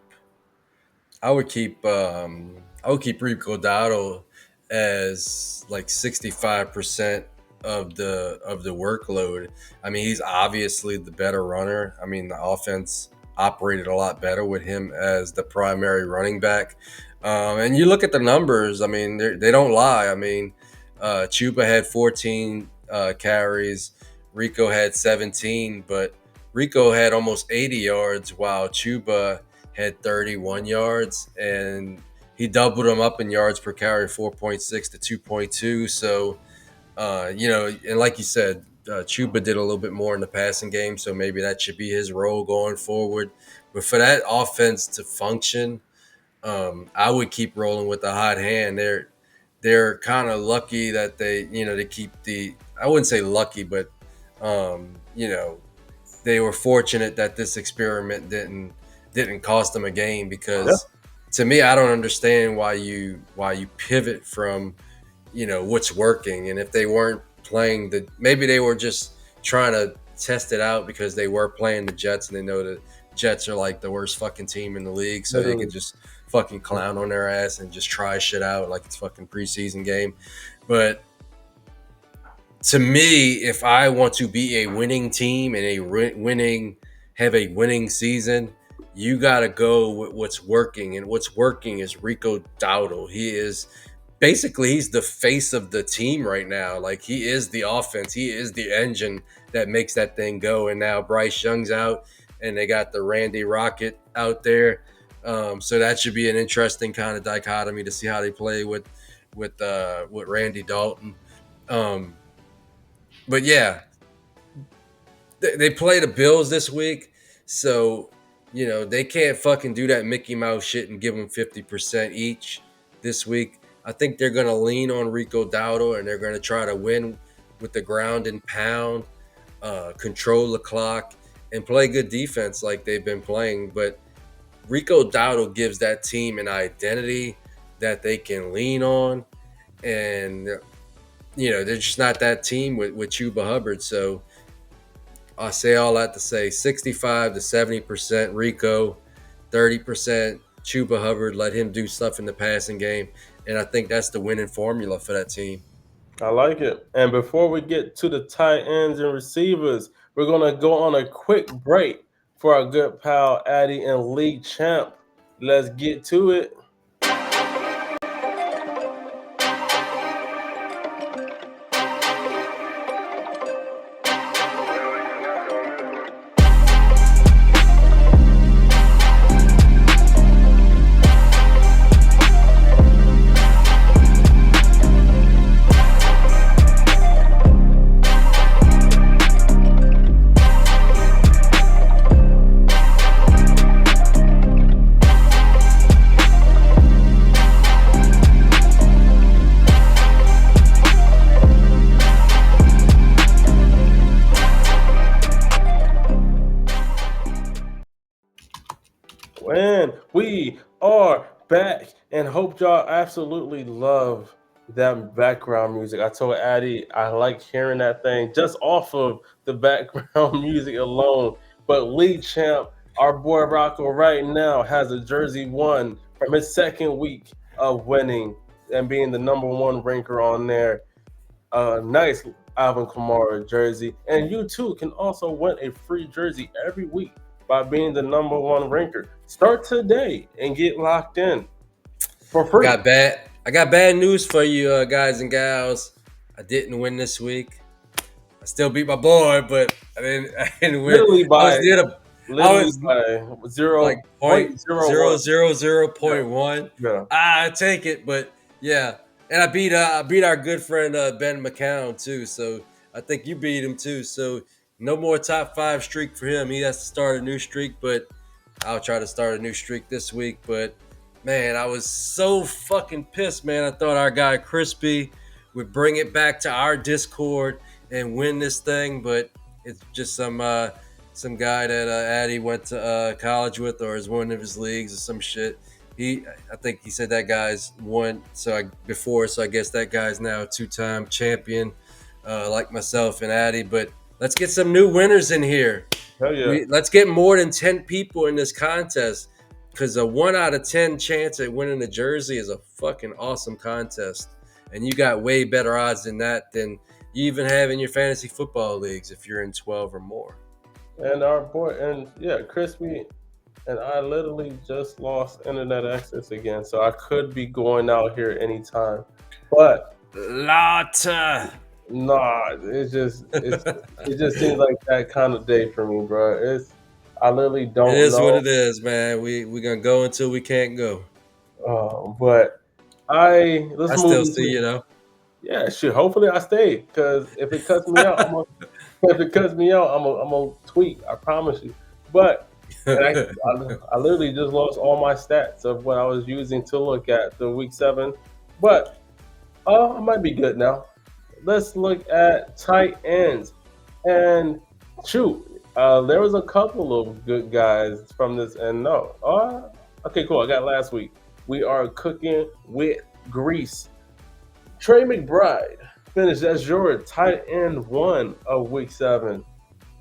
I would keep Rico Dotto as like 65% of the workload. I mean, he's obviously the better runner. I mean, the offense operated a lot better with him as the primary running back. And you look at the numbers. I mean, they don't lie. I mean, Chuba had 14 carries, Rico had 17, but Rico had almost 80 yards while Chuba had 31 yards, and he doubled him up in yards per carry, 4.6 to 2.2. So, and like you said, Chuba did a little bit more in the passing game, so maybe that should be his role going forward. But for that offense to function, I would keep rolling with the hot hand. They're kind of lucky that they keep I wouldn't say lucky, but um, you know, they were fortunate that this experiment didn't cost them a game, Yeah, because to me, I don't understand why you pivot from what's working. And if they weren't playing maybe they were just trying to test it out because they were playing the Jets and they know the Jets are like the worst fucking team in the league, so they literally. could just fucking clown on their ass and just try shit out like it's fucking preseason game. But to me, if I want to be a winning team and have a winning season, you got to go with what's working, and what's working is Rico Dowdle. He is basically he's the face of the team right now. Like he is the offense. He is the engine that makes that thing go. And now Bryce Young's out, and they got the Randy Rocket out there. So that should be an interesting kind of dichotomy to see how they play with Randy Dalton. But yeah, they play the Bills this week, so they can't fucking do that Mickey Mouse shit and give them 50% each this week. I think they're gonna lean on Rico Dowdle, and they're gonna try to win with the ground and pound, control the clock, and play good defense like they've been playing. But Rico Dowdle gives that team an identity that they can lean on, and they're just not that team with Chuba Hubbard. So I say all that to say 65 to 70% Rico, 30% Chuba Hubbard. Let him do stuff in the passing game. And I think that's the winning formula for that team. I like it. And before we get to the tight ends and receivers, we're going to go on a quick break for our good pal Addy and league champ. Let's get to it. And we are back, and hope y'all absolutely love that background music. I told Addy I like hearing that thing just off of the background music alone. But league champ, our boy Rocco right now has a jersey 1 from his second week of winning and being the number 1 ranker on there. Nice Alvin Kamara jersey. And you too can also win a free jersey every week by being the number 1 ranker. Start today and get locked in for free. I got bad news for you, guys and gals. I didn't win this week. I still beat my boy, but I didn't win. Literally by by 0 like point 0.1. Yeah. I take it, but yeah. And I beat our good friend Ben McCown too. So I think you beat him too. So no more top 5 streak for him. He has to start a new streak, but I'll try to start a new streak this week. But man, I was so fucking pissed, man. I thought our guy Crispy would bring it back to our Discord and win this thing, but it's just some guy that Addy went to college with, or is one of his leagues or some shit. I think he said that guy's won before, so I guess that guy's now a 2-time champion, like myself and Addy. But let's get some new winners in here. Hell yeah. Let's get more than 10 people in this contest, because a 1 out of 10 chance at winning the jersey is a fucking awesome contest. And you got way better odds than that than you even have in your fantasy football leagues if you're in 12 or more. And our boy, and yeah, Crispy and I literally just lost internet access again, so I could be going out here anytime. But Lotta. nah, it just seems like that kind of day for me, bro. I literally don't know. It is what it is, man. We're gonna go until we can't go. But I still see you though. Yeah, shit. Hopefully I stay, because if it cuts me out, I'm gonna tweet. I promise you. But I literally just lost all my stats of what I was using to look at the week 7. But I might be good now. Let's look at tight ends. And shoot, there was a couple of good guys from this. And okay, cool. I got last week. We are cooking with grease. Trey McBride finished as your tight end 1 of week 7.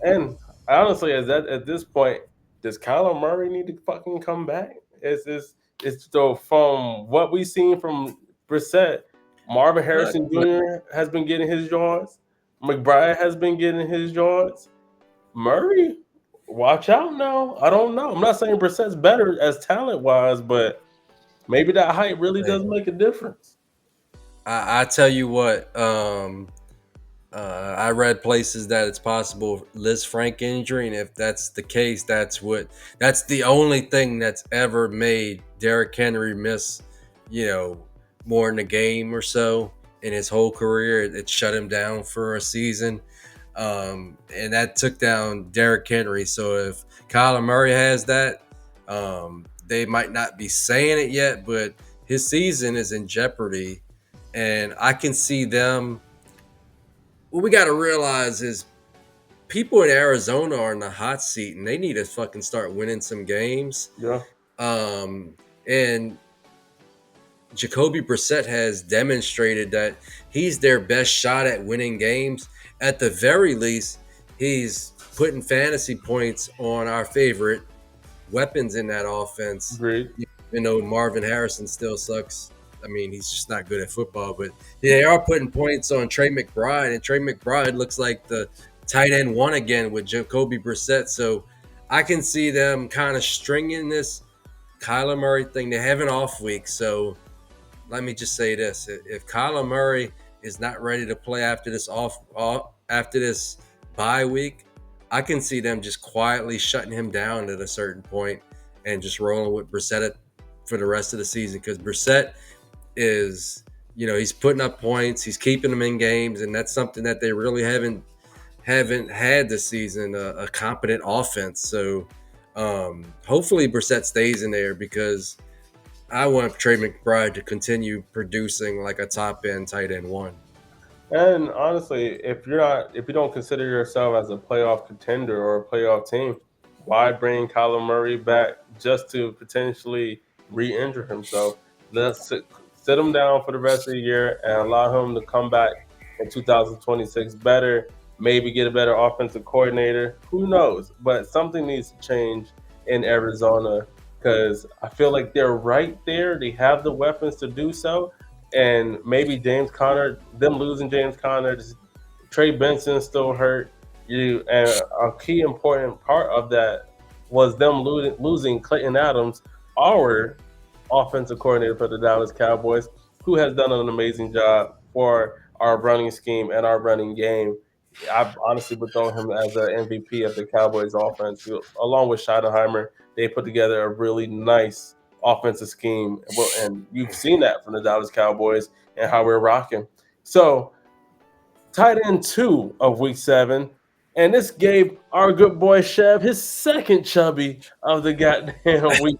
And honestly, at this point, does Kyler Murray need to fucking come back? It's from what we've seen from Brissett, Marvin Harrison Jr. has been getting his yards. McBride has been getting his yards. Murray, watch out now. I don't know. I'm not saying Brissett's better as talent-wise, but maybe that height really does make a difference. I tell you what, I read places that it's possible Liz Frank injury, and if that's the case, that's the only thing that's ever made Derrick Henry miss, you know, more than a game or so in his whole career. It shut him down for a season, and that took down Derrick Henry. So if Kyler Murray has that, they might not be saying it yet, but his season is in jeopardy, and I can see them. What we got to realize is people in Arizona are in the hot seat and they need to fucking start winning some games. Yeah. And Jacoby Brissett has demonstrated that he's their best shot at winning games. At the very least, he's putting fantasy points on our favorite weapons in that offense. Agreed. Even though Marvin Harrison still sucks. I mean, he's just not good at football, but they are putting points on Trey McBride, and Trey McBride looks like the tight end one again with Jacoby Brissett. So I can see them kind of stringing this Kyler Murray thing. They have an off week, so let me just say this: if Kyler Murray is not ready to play after this after this bye week, I can see them just quietly shutting him down at a certain point and just rolling with Brissett for the rest of the season, because Brissett is, he's putting up points, he's keeping them in games, and that's something that they really haven't had this season, a competent offense. So hopefully Brissett stays in there, because I want Trey McBride to continue producing like a top end tight end one. And honestly, if you don't consider yourself as a playoff contender or a playoff team, why bring Kyler Murray back just to potentially re-injure himself? Let's sit him down for the rest of the year and allow him to come back in 2026 better, maybe get a better offensive coordinator. Who knows? But something needs to change in Arizona, because I feel like they're right there. They have the weapons to do so. And maybe James Conner, them losing James Conner, Trey Benson still hurt. And a key important part of that was them losing Clayton Adams, our offensive coordinator for the Dallas Cowboys, who has done an amazing job for our running scheme and our running game. I honestly would throw him as an MVP of the Cowboys offense. Along with Schottenheimer, they put together a really nice offensive scheme. And you've seen that from the Dallas Cowboys and how we're rocking. So, tight end 2 of week 7. And this gave our good boy Chev his second chubby of the goddamn week.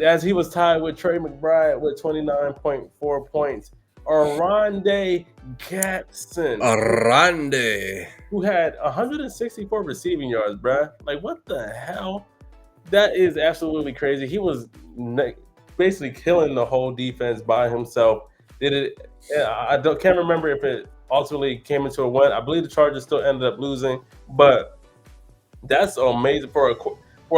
As he was tied with Trey McBride with 29.4 points. Oronde Gadsden, who had 164 receiving yards, bruh. Like, what the hell? That is absolutely crazy. He was basically killing the whole defense by himself. Can't remember if it ultimately came into a win. I believe the Chargers still ended up losing, but that's amazing for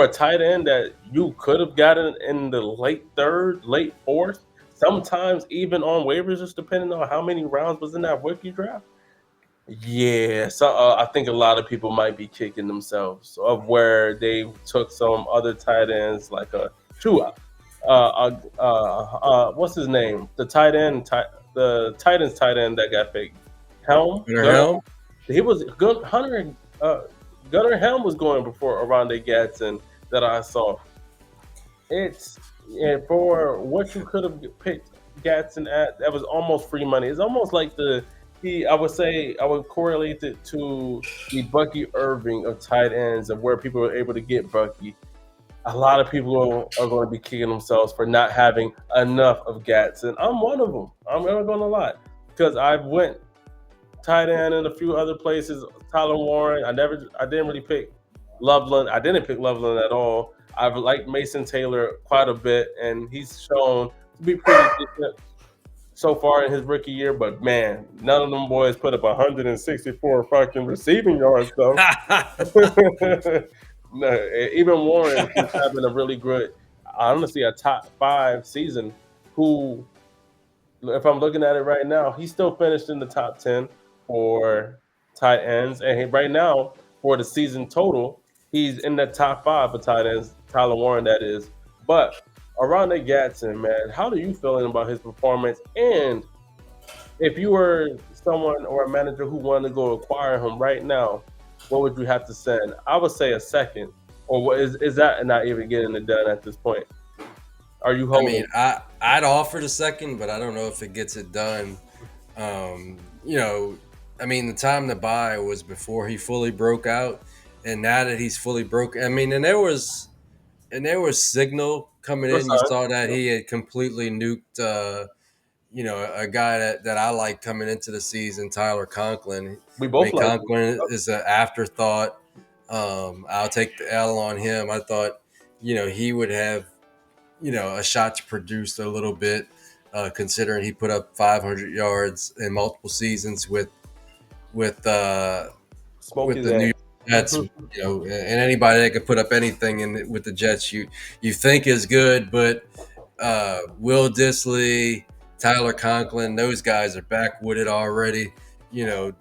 a tight end that you could have gotten in the late third, late fourth, sometimes even on waivers, just depending on how many rounds was in that rookie draft. Yeah, so I think a lot of people might be kicking themselves of where they took some other tight ends like what's his name? The Titans tight end that got picked, Helm. He was good. Gunnar Helm was going before Oronde Gadsden that I saw. And for what you could have picked Gadsden at, that was almost free money. It's almost like I would correlate it to the Bucky Irving of tight ends, of where people were able to get Bucky. A lot of people are going to be kicking themselves for not having enough of Gadsden. I'm one of them. I'm never going to lie, because I went tight end in a few other places. Tyler Warren. I didn't really pick Loveland. I didn't pick Loveland at all. I've liked Mason Taylor quite a bit, and he's shown to be pretty decent so far in his rookie year. But man, none of them boys put up 164 fucking receiving yards though. No, even Warren is having a really good, honestly, a top 5 season. Who, if I'm looking at it right now, he still finished in the top 10 for tight ends, and right now for the season total, he's in the top 5 for tight ends. Tyler Warren, that is. But Oronde Gadsden, man, how do you feeling about his performance? And if you were someone or a manager who wanted to go acquire him right now, what would you have to send? I would say a second. Or what is that not even getting it done at this point? Are you I mean, holding? I'd offer the second, but I don't know if it gets it done. You know, I mean, the time to buy was before he fully broke out, and now that he's fully broke, I mean, and there was signal coming Your in. You son? saw that he had completely nuked. A guy that I like coming into the season, Tyler Conklin. We I both mean, like him. Conklin is an afterthought. I'll take the L on him. I thought, he would have, a shot to produce a little bit, considering he put up 500 yards in multiple seasons with uh, Smoke with his the New ass. York Jets. And anybody that could put up anything with the Jets, you think is good, but Will Disley, Tyler Conklin, those guys are backwooded already. You know,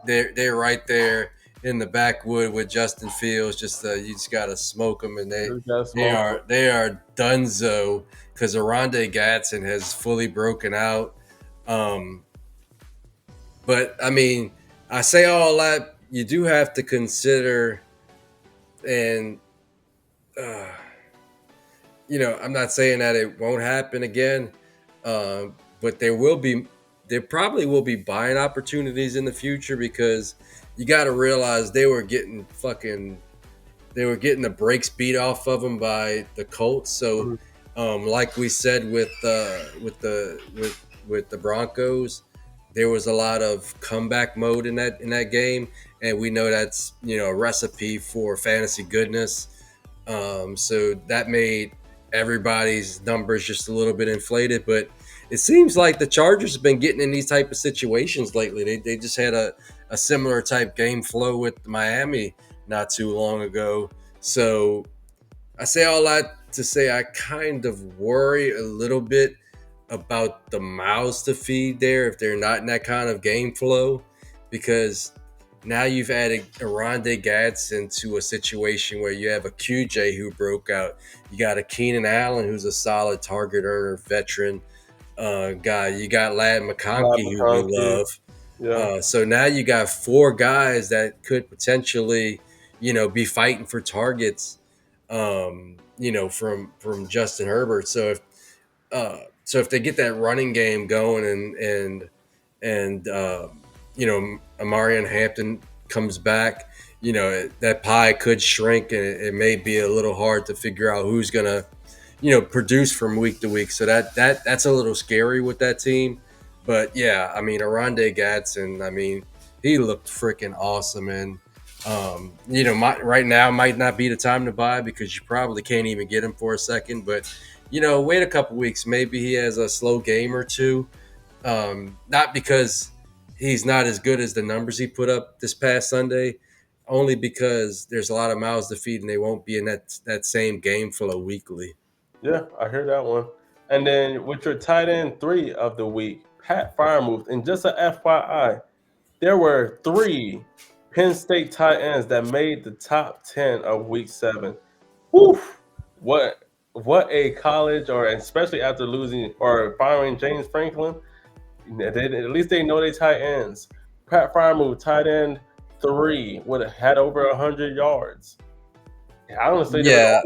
they're right there in the backwood with Justin Fields. You just gotta smoke them, and they You gotta they smoke him. are they are donezo because Oronde Gadsden has fully broken out. Um, but I mean, I say all that, you do have to consider, and uh, I'm not saying that it won't happen again, but there probably will be buying opportunities in the future because you got to realize they were getting the brakes beat off of them by the Colts. So, Mhm. like we said with the Broncos, there was a lot of comeback mode in that game, and we know that's a recipe for fantasy goodness. So that made everybody's numbers just a little bit inflated. But it seems like the Chargers have been getting in these type of situations lately. They just had a similar type game flow with Miami not too long ago. So I say all that to say I kind of worry a little bit about the mouths to feed there if they're not in that kind of game flow, because now you've added Oronde Gadsden to a situation where you have a QJ who broke out. You got a Keenan Allen who's a solid target earner, veteran guy. You got Lad Rob McConkey who we McConkey. love. Yeah. So now you got four guys that could potentially, be fighting for targets, from Justin Herbert. So if they get that running game going and Amarian Hampton comes back, that pie could shrink, and it may be a little hard to figure out who's gonna, produce from week to week. So that's a little scary with that team. But yeah, I mean, Oronde Gadsden, I mean, he looked freaking awesome, and right now might not be the time to buy because you probably can't even get him for a second. But wait a couple weeks, maybe he has a slow game or two. Not because he's not as good as the numbers he put up this past Sunday, only because there's a lot of mouths to feed and they won't be in that same game flow weekly. Yeah, I hear that one. And then with your tight end three of the week, Pat Fryermuth. And just a FYI, there were three Penn State tight ends that made the top 10 of week 7. Whew! What a college, or especially after losing or firing James Franklin, at least they know they tight ends. Pat Fryermuth, tight end 3, would have had over 100 yards. Honestly, Yeah,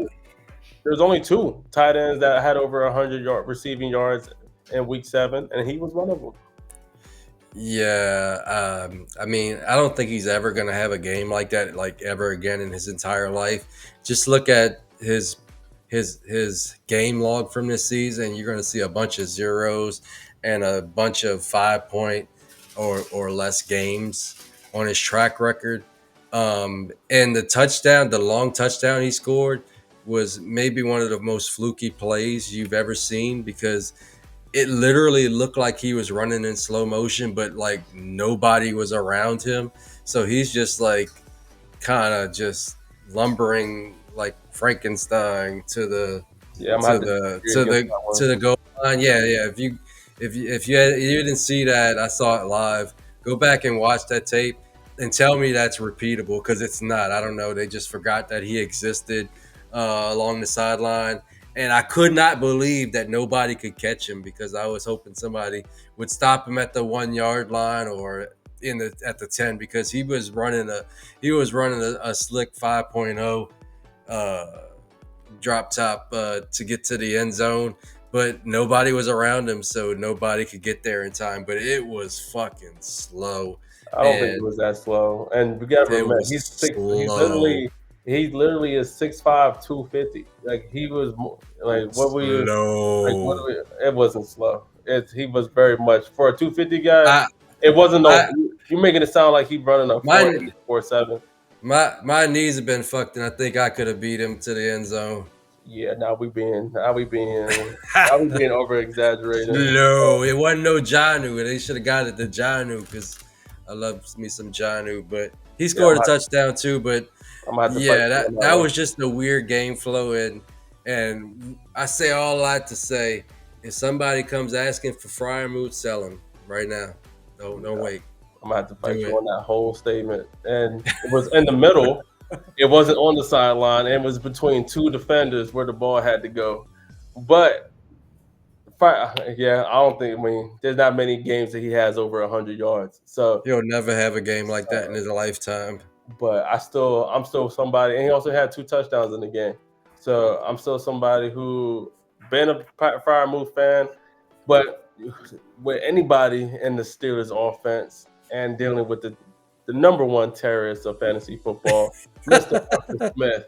there was only two tight ends that had over 100 receiving yards in week 7, and he was one of them. yeah. I mean, I don't think he's ever going to have a game like that, like ever again in his entire life. Just look at his game log from this season. You're going to see a bunch of zeros and a bunch of 5 point or less games on his track record. And the long touchdown he scored was maybe one of the most fluky plays you've ever seen, because it literally looked like he was running in slow motion, but like nobody was around him. So he's just like kind of just lumbering like Frankenstein to the Yeah, I'm gonna to have to the disagree to against the that one. to the goal line. Yeah, yeah. If you didn't see that, I saw it live. Go back and watch that tape and tell me that's repeatable, because it's not. I don't know. They just forgot that he existed along the sideline, And I could not believe that nobody could catch him because I was hoping somebody would stop him at the 1 yard line or at the 10 because he was running a slick 5.0 drop top to get to the end zone, but nobody was around him, so nobody could get there in time. But it was fucking slow. I don't think it was that slow. And we gotta remember, He's slow. He literally is 6'5", 250. Like he was like what we like. What Slow. we, it wasn't slow. He was very much for a 250 guy. I, It wasn't I, you're making it sound like he's running a my 4.8, 4.7. my knees have been fucked, and I think I could have beat him to the end zone. Yeah, now we being over exaggerating. No, it wasn't no Janu. They should have got it to Janu because I love me some Janu. But he scored a touchdown too. But yeah, that was just a weird game flow. And I say all that to say, if somebody comes asking for Fryermuth, sell him right now. Don't wait. I'm gonna have to fight you on that whole statement. And it was in the middle. It wasn't on the sideline. It was between two defenders where the ball had to go. But yeah, I don't think. I mean, there's not many games that he has over 100 yards. So he'll never have a game like that in his lifetime. But I'm still somebody, and he also had 2 touchdowns in the game. So I'm still somebody who been a Fryermuth fan, but with anybody in the Steelers offense and dealing with the number one terrorist of fantasy football, Mr. Arthur Smith,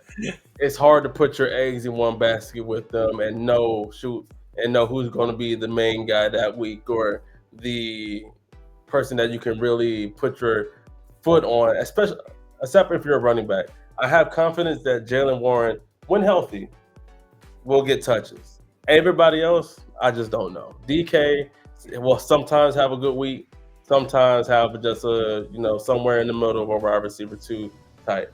it's hard to put your eggs in one basket with them and know who's going to be the main guy that week or the person that you can really put your foot on, except if you're a running back. I have confidence that Jaylen Warren, when healthy, will get touches. Everybody else, I just don't know. DK will sometimes have a good week, sometimes have just somewhere in the middle of a wide receiver 2 type.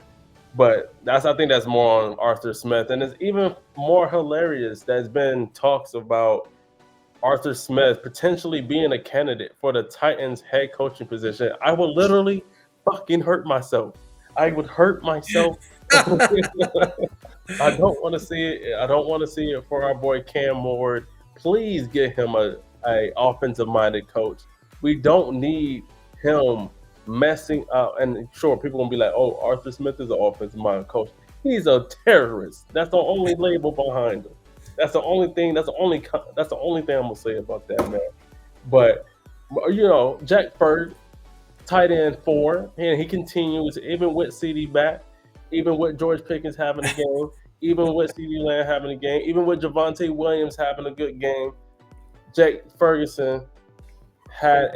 But I think that's more on Arthur Smith. And it's even more hilarious. There's been talks about Arthur Smith potentially being a candidate for the Titans head coaching position. I will literally fucking hurt myself. I would hurt myself. I don't want to see it. I don't want to see it for our boy Cam Ward. Please get him a offensive-minded coach. We don't need him messing up. And sure, people gonna be like, "Oh, Arthur Smith is an offensive-minded coach." He's a terrorist. That's the only label behind him. That's the only thing. That's the only thing I'm gonna say about that, man. But Jack Bird, tight end 4, and he continues even with CD back, even with George Pickens having a game, even with CD Lamb having a game, even with Javonte Williams having a good game. Jake Ferguson had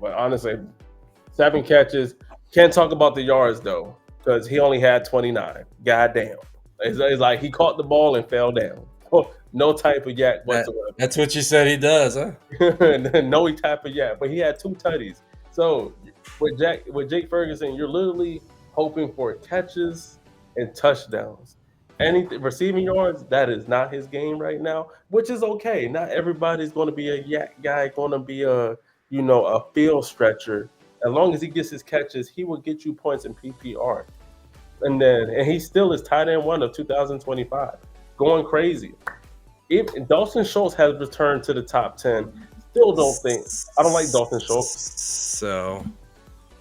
honestly 7 catches. Can't talk about the yards though, because he only had 29. Goddamn. It's like he caught the ball and fell down. No type of yak whatsoever. That's what you said he does, huh? No type of yak, but he had 2 tutties. So with Jake Ferguson, you're literally hoping for catches and touchdowns. Anything receiving yards, that is not his game right now, which is okay. Not everybody's going to be a yak guy, going to be a field stretcher. As long as he gets his catches, he will get you points in PPR. And he still is tight end 1 of 2025, going crazy. If Dalton Schultz has returned to the top 10, I don't like Dalton Schultz. So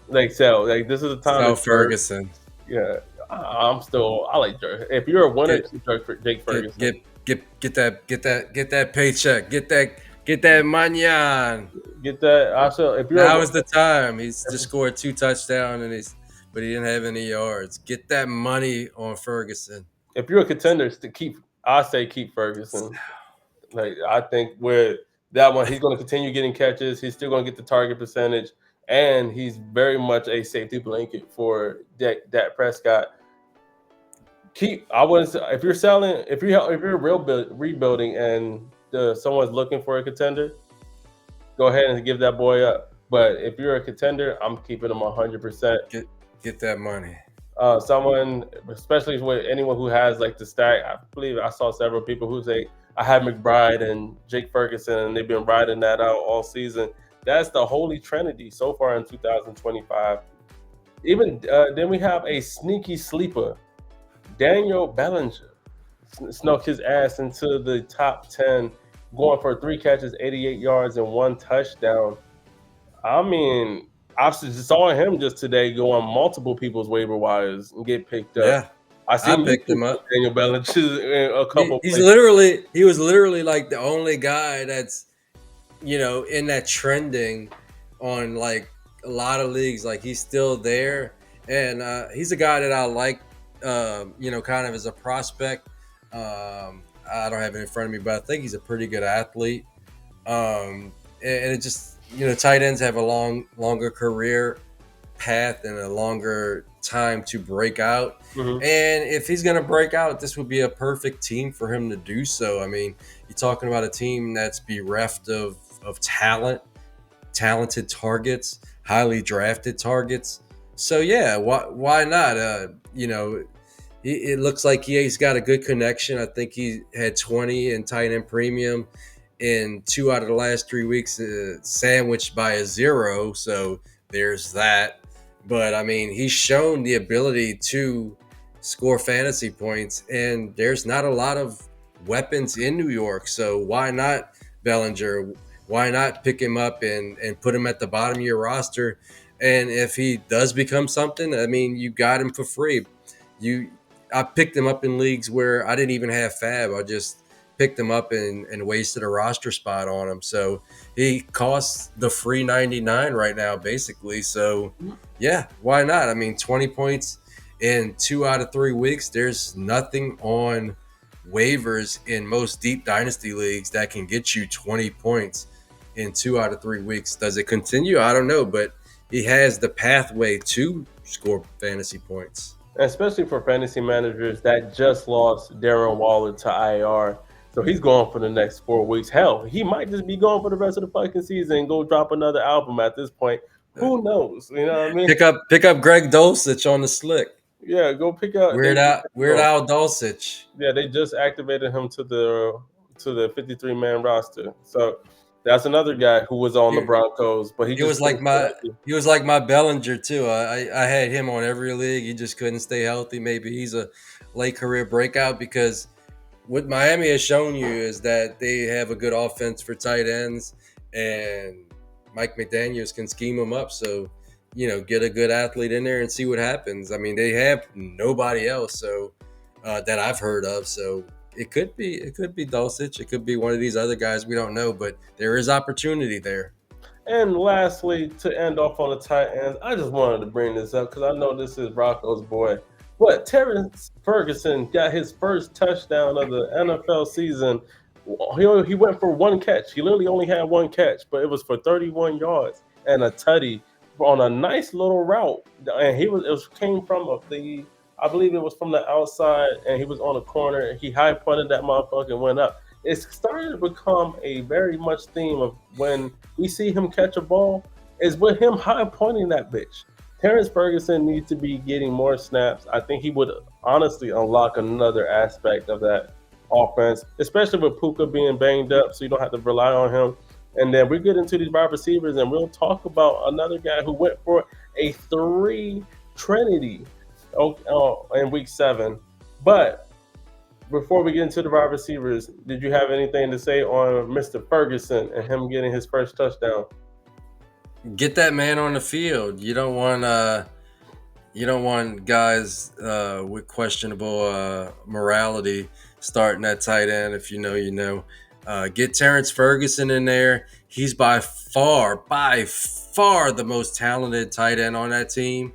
this is the time. Ferguson. Yeah, I like Jake. If you're a winner, Jake Ferguson. Get that paycheck. Get that manyan. Get that. Also, if you're now is the time. He's just scored 2 touchdowns but he didn't have any yards. Get that money on Ferguson. If you're a contender, I say keep Ferguson. Like I think with that one, he's going to continue getting catches. He's still going to get the target percentage, and he's very much a safety blanket for Dak Prescott. If you're selling, if you're rebuilding, and someone's looking for a contender, go ahead and give that boy up. But if you're a contender, I'm keeping him 100%. Get that money. Someone, especially with anyone who has like the stack, I believe I saw several people who say I have McBride and Jake Ferguson, and they've been riding that out all season. That's the holy trinity so far in 2025. Even then, we have a sneaky sleeper, Daniel Bellinger, snuck his ass into the top 10, going for 3 catches, 88 yards, and 1 touchdown. I mean, I saw him just today go on multiple people's waiver wires and get picked up. Yeah, I I seen you picked pick him up up. Daniel Bellinger in a couple He places. was literally like the only guy that's in that trending on like a lot of leagues. Like he's still there, and he's a guy that I like. Kind of as a prospect. I don't have it in front of me, but I think he's a pretty good athlete. And it just tight ends have a longer career path and a longer time to break out. Mhm. And if he's going to break out, this would be a perfect team for him to do so. I mean, you're talking about a team that's bereft of talented targets, highly drafted targets. So yeah, why not? It looks like he's got a good connection. I think he had 20 in tight end premium in 2 out of the last 3 weeks, sandwiched by a 0. So there's that. But I mean, he's shown the ability to score fantasy points, and there's not a lot of weapons in New York. So why not Bellinger? Why not pick him up and put him at the bottom of your roster? And if he does become something, I mean, you got him for free. I picked him up in leagues where I didn't even have Fab. I just picked him up and wasted a roster spot on him. So he costs the free 99 right now, basically. So yeah, why not? I mean, 20 points in 2 out of 3 weeks. There's nothing on waivers in most deep dynasty leagues that can get you 20 points in 2 out of 3 weeks. Does it continue? I don't know, but he has the pathway to score fantasy points. Especially for fantasy managers that just lost Darren Waller to IR. So he's going for the next 4 weeks. Hell, he might just be going for the rest of the fucking season and go drop another album at this point. Who knows? You know what I mean? Pick up Greg Dulcich on the slick. Yeah, go pick up. Weird Al Dulcich. Yeah, they just activated him to the 53-man roster. So that's another guy who was on the Broncos, but he was like my Bellinger too. I had him on every league. He just couldn't stay healthy. Maybe he's a late career breakout, because what Miami has shown you is that they have a good offense for tight ends, and Mike McDaniels can scheme them up. So, get a good athlete in there and see what happens. I mean, they have nobody else that I've heard of. So it could be Dulcich. It could be one of these other guys. We don't know, but there is opportunity there. And lastly, to end off on the tight ends, I just wanted to bring this up because I know this is Rocco's boy. But Terrence Ferguson got his first touchdown of the NFL season. He went for 1 catch. He literally only had 1 catch, but it was for 31 yards and a tutty on a nice little route. And came from I believe it was from the outside, and he was on a corner. He high punted that motherfucker and went up. It's starting to become a very much theme of when we see him catch a ball, is with him high pointing that bitch. Terrence Ferguson needs to be getting more snaps. I think he would honestly unlock another aspect of that offense, especially with Puka being banged up, so you don't have to rely on him. And then we get into these wide receivers, and we'll talk about another guy who went for a 3 Trinity in week 7. But before we get into the wide receivers, did you have anything to say on Mr. Ferguson and him getting his first touchdown? Get that man on the field. You don't want guys with questionable morality starting at tight end. If you know. Get Terrence Ferguson in there. He's by far the most talented tight end on that team.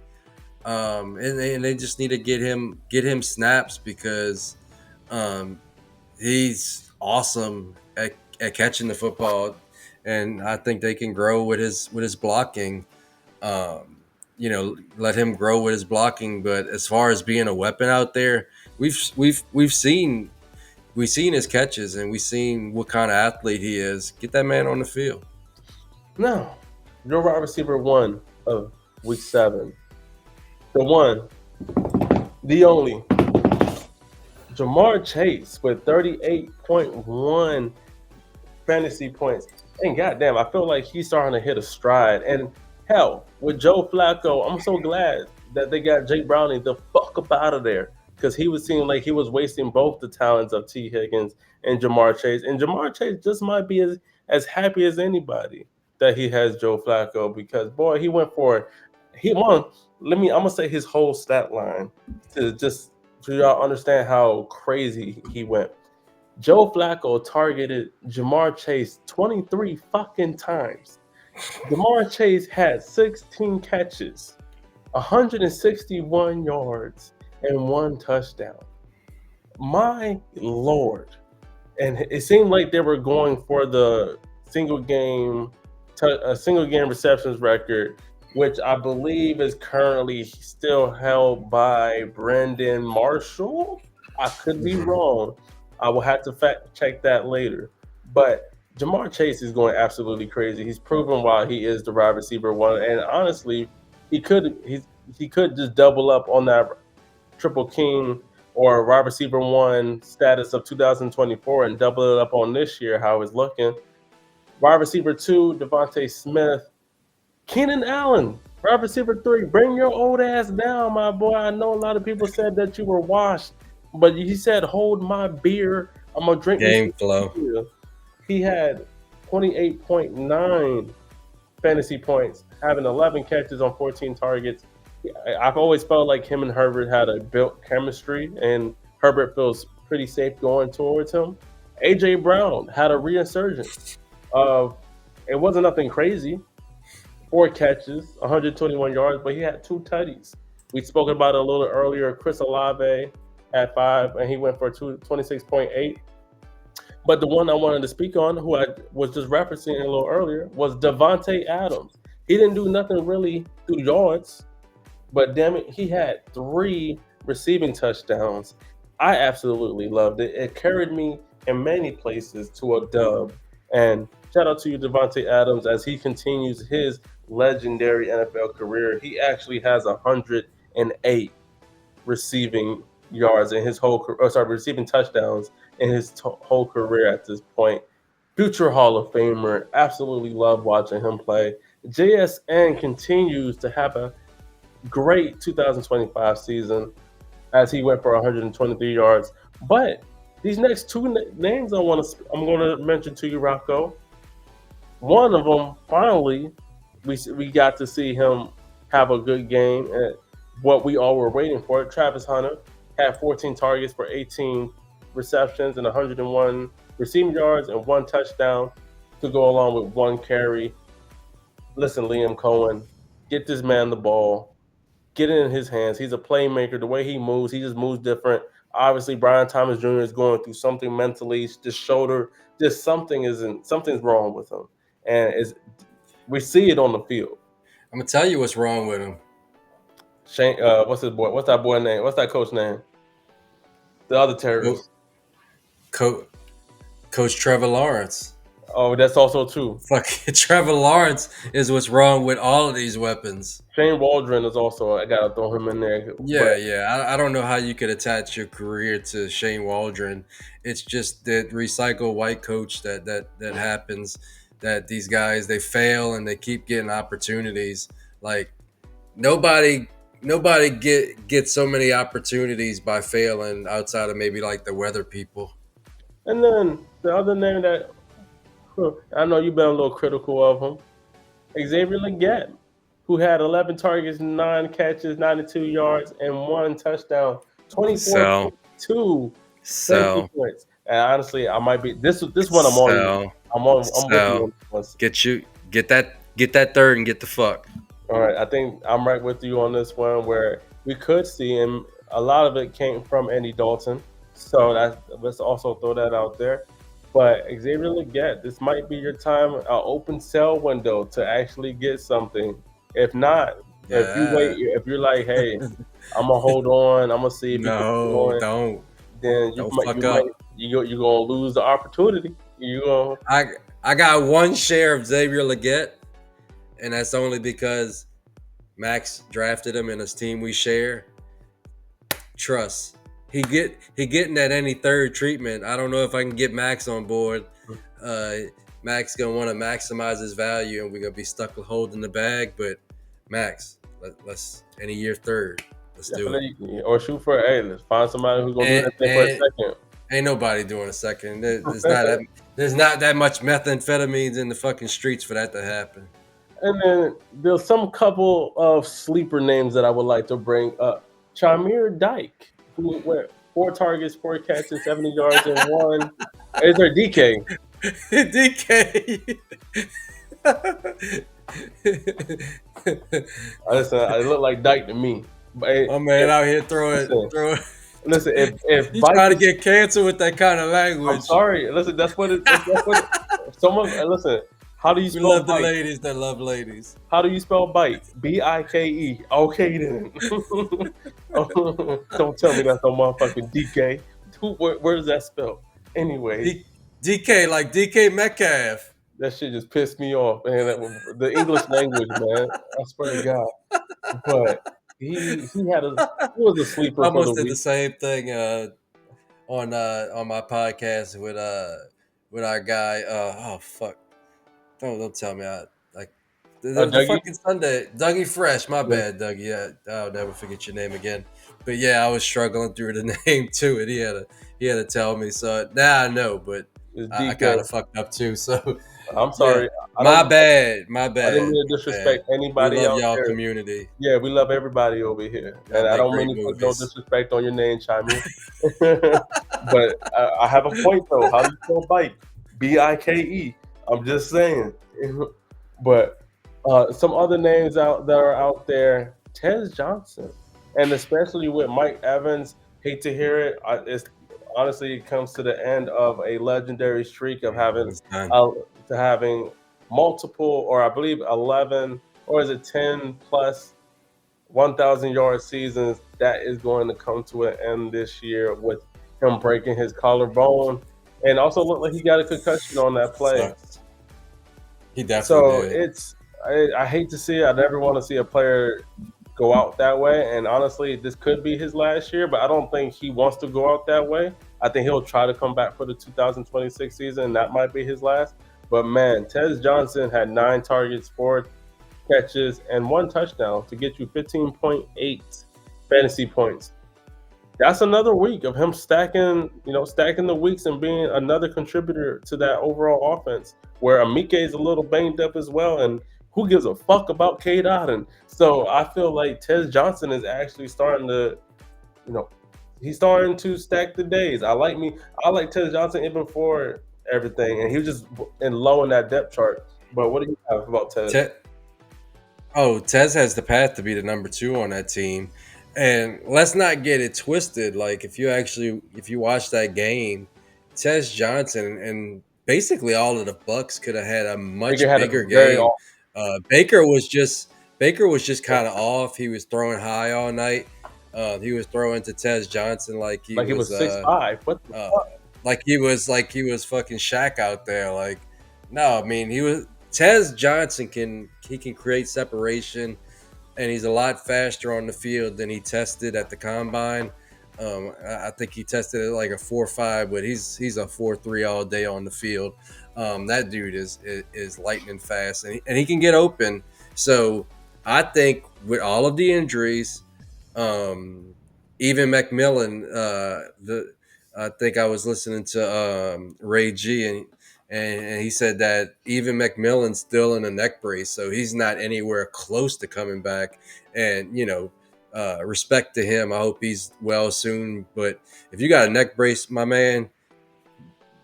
And they just need to get him snaps, because he's awesome at catching the football, and I think they can grow with his blocking. Let him grow with his blocking. But as far as being a weapon out there, we've seen his catches, and we've seen what kind of athlete he is. Get that man on the field. Now, your wide receiver 1 of week 7. The one, the only, Jamar Chase with 38.1 fantasy points. And goddamn, I feel like he's starting to hit a stride. And hell, with Joe Flacco, I'm so glad that they got Jake Browning the fuck up out of there. because he was seeming like he was wasting both the talents of T. Higgins and Jamar Chase. And Jamar Chase just might be as happy as anybody that he has Joe Flacco, because boy, he went for it. He won. I'm gonna say his whole stat line to just so y'all understand how crazy he went. Joe Flacco targeted Jamar Chase 23 fucking times. Jamar Chase had 16 catches, 161 yards, and 1 touchdown. My Lord. And it seemed like they were going for the single game receptions record, which I believe is currently still held by Brandon Marshall. I could be wrong. I will have to fact check that later. But Jamar Chase is going absolutely crazy. He's proven why he is the wide receiver one, and honestly, he could just double up on that triple king or wide receiver one status of 2024 and double it up on this year. How it's looking. Wide receiver 2, Devontae Smith. Keenan Allen, wide receiver 3. Bring your old ass down, my boy. I know a lot of people said that you were washed, but he said, "Hold my beer. I'm gonna drink Game flow." beer." He had 28.9 fantasy points, having 11 catches on 14 targets. I've always felt like him and Herbert had a built chemistry, and Herbert feels pretty safe going towards him. A.J. Brown had a resurgence of, it wasn't nothing crazy, 4 catches, 121 yards, but he had 2 tutties. We spoke about it a little earlier. Chris Olave had 5, and he went for 26.8. But the one I wanted to speak on, who I was just referencing a little earlier, was Davante Adams. He didn't do nothing really through yards, but damn it, he had 3 receiving touchdowns. I absolutely loved it. It carried me in many places to a dub. And shout out to you, Davante Adams, as he continues his legendary NFL career. He actually has 108 receiving yards in his receiving touchdowns in his whole career at this point. Future Hall of Famer. Absolutely love watching him play. JSN continues to have a great 2025 season as he went for 123 yards. But these next 2 names I'm going to mention to you, Rocco. One of them, finally, we got to see him have a good game, and what we all were waiting for. Travis Hunter had 14 targets for 18 receptions and 101 receiving yards and 1 touchdown to go along with 1 carry. Listen, Liam Cohen, get this man the ball. Get it in his hands. He's a playmaker. The way he moves, he just moves different. Obviously, Brian Thomas Jr. is going through something mentally. Just shoulder, just something's wrong with him, and we see it on the field. I'm gonna tell you what's wrong with him. Shane, what's that boy name? What's that coach name? The other terrorist. Coach Trevor Lawrence. Oh, that's also true. Fucking Trevor Lawrence is what's wrong with all of these weapons. Shane Waldron is also, I gotta throw him in there. Yeah. I don't know how you could attach your career to Shane Waldron. It's just that recycled white coach that happens. That these guys, they fail and they keep getting opportunities. Like nobody gets so many opportunities by failing outside of maybe like the weather people. And then the other name that I know you've been a little critical of him, Xavier Legette, who had 11 targets, 9 catches, 92 yards, and 1 touchdown, 24.2 points. And honestly, I might be this one. I'm on. I'm with you. Get that third and get the fuck. All right, I think I'm right with you on this one, where we could see him. A lot of it came from Andy Dalton, so let's also throw that out there. But Xavier Legette, this might be your time, an open sell window to actually get something. If not, if you wait, if you're like, hey, I'm gonna hold on, I'm gonna see if don't. Then you're gonna lose the opportunity. I got 1 share of Xavier Legette, and that's only because Max drafted him in his team we share. Trust. He getting that any third treatment. I don't know if I can get Max on board. Max gonna want to maximize his value, and we're gonna be stuck with holding the bag. But Max, let's any year third. Let's do it. Or shoot for let's find somebody who's gonna do that thing for a And second. ain't nobody doing a second. There's not that much methamphetamines in the fucking streets for that to happen. And then there's some couple of sleeper names that I would like to bring up. Chamir Dyke, who went 4 targets, 4 catches, 70 yards, and 1. Is there DK? DK. Listen, I look like Dyke to me. My man out here throwing. Listen, if you trying to get canceled with that kind of language. I'm sorry. Listen, that's what it. Someone listen. How do you spell? We love bike? the ladies that love ladies. How do you spell bike? BIKE. Okay then. Don't tell me that's no motherfucking DK. Where does that spell? Anyway, DK like DK Metcalf. That shit just pissed me off, man. The English language, man. I swear to God. But he was a sleeper. I almost did the same thing on my podcast with our guy. Oh fuck! Don't tell me. The fucking Sunday, Dougie Fresh. My bad, Dougie. Yeah, I'll never forget your name again. But yeah, I was struggling through the name too, and he had to tell me. So now I know, but I kind of fucked up too. So I'm sorry. Yeah. My bad. I didn't mean to disrespect anybody. We love out y'all there. Community. Yeah, we love everybody over here, and I don't mean to put no disrespect on your name, Chimey. But I have a point though. How do you spell bike? BIKE. I'm just saying. But some other names that are out there, Tez Johnson, and especially with Mike Evans. Hate to hear it. Honestly, it comes to the end of a legendary streak of having multiple, or I believe 11, or is it 10 plus 1,000-yard seasons. That is going to come to an end this year with him breaking his collarbone, and also looked like he got a concussion on that play. He definitely did. I hate to see it. I never want to see a player go out that way. And honestly, this could be his last year, but I don't think he wants to go out that way. I think he'll try to come back for the 2026 season, and that might be his last. But man, Tez Johnson had 9 targets, 4 catches, and 1 touchdown to get you 15.8 fantasy points. That's another week of him stacking the weeks and being another contributor to that overall offense, where Amike is a little banged up as well, and who gives a fuck about Cade Otton? So I feel like Tez Johnson is actually starting to, he's starting to stack the days. I like Tez Johnson even before everything, and he was just low in that depth chart. But what do you have about Tez? Tez has the path to be the number 2 on that team. And let's not get it twisted. Like if you watch that game, Tez Johnson and basically all of the Bucks could have had a much bigger game. Baker was just kind of off. He was throwing high all night. He was throwing to Tez Johnson like he was 6'5". What the fuck? Like he was fucking Shaq out there. Like no, I mean Tez Johnson can create separation. And he's a lot faster on the field than he tested at the combine. I think he tested it like a 4.5, but he's a 4.3 all day on the field. That dude is lightning fast, and he can get open. So I think with all of the injuries, even McMillan, I think I was listening to Ray G, and he said that even McMillan's still in a neck brace, so he's not anywhere close to coming back. And, respect to him. I hope he's well soon. But if you got a neck brace, my man,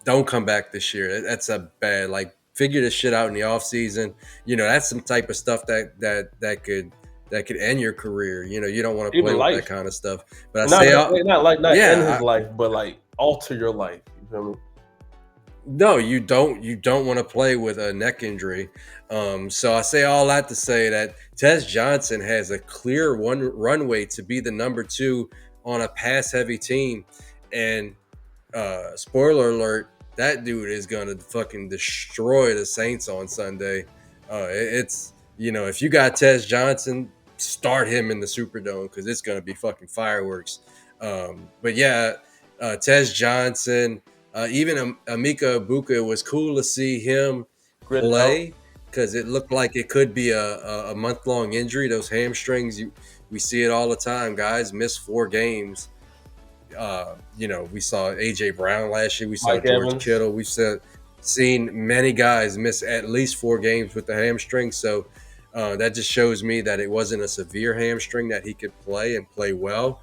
don't come back this year. That's a bad, figure this shit out in the off season. That's some type of stuff that could end your career. You don't want to play with that kind of stuff. But not end his life, but alter your life. You feel me? No, you don't. You don't want to play with a neck injury. So I say all that to say that Tez Johnson has a clear runway to be the number 2 on a pass-heavy team. And spoiler alert, that dude is gonna fucking destroy the Saints on Sunday. If you got Tez Johnson, start him in the Superdome because it's gonna be fucking fireworks. But yeah, Tez Johnson. Even Emeka Egbuka, it was cool to see him play because it looked like it could be a month-long injury. Those hamstrings, we see it all the time. Guys miss 4 games. We saw AJ Brown last year. We saw Mike George Evans. Kittle. We've seen many guys miss at least 4 games with the hamstring. So that just shows me that it wasn't a severe hamstring, that he could play and play well.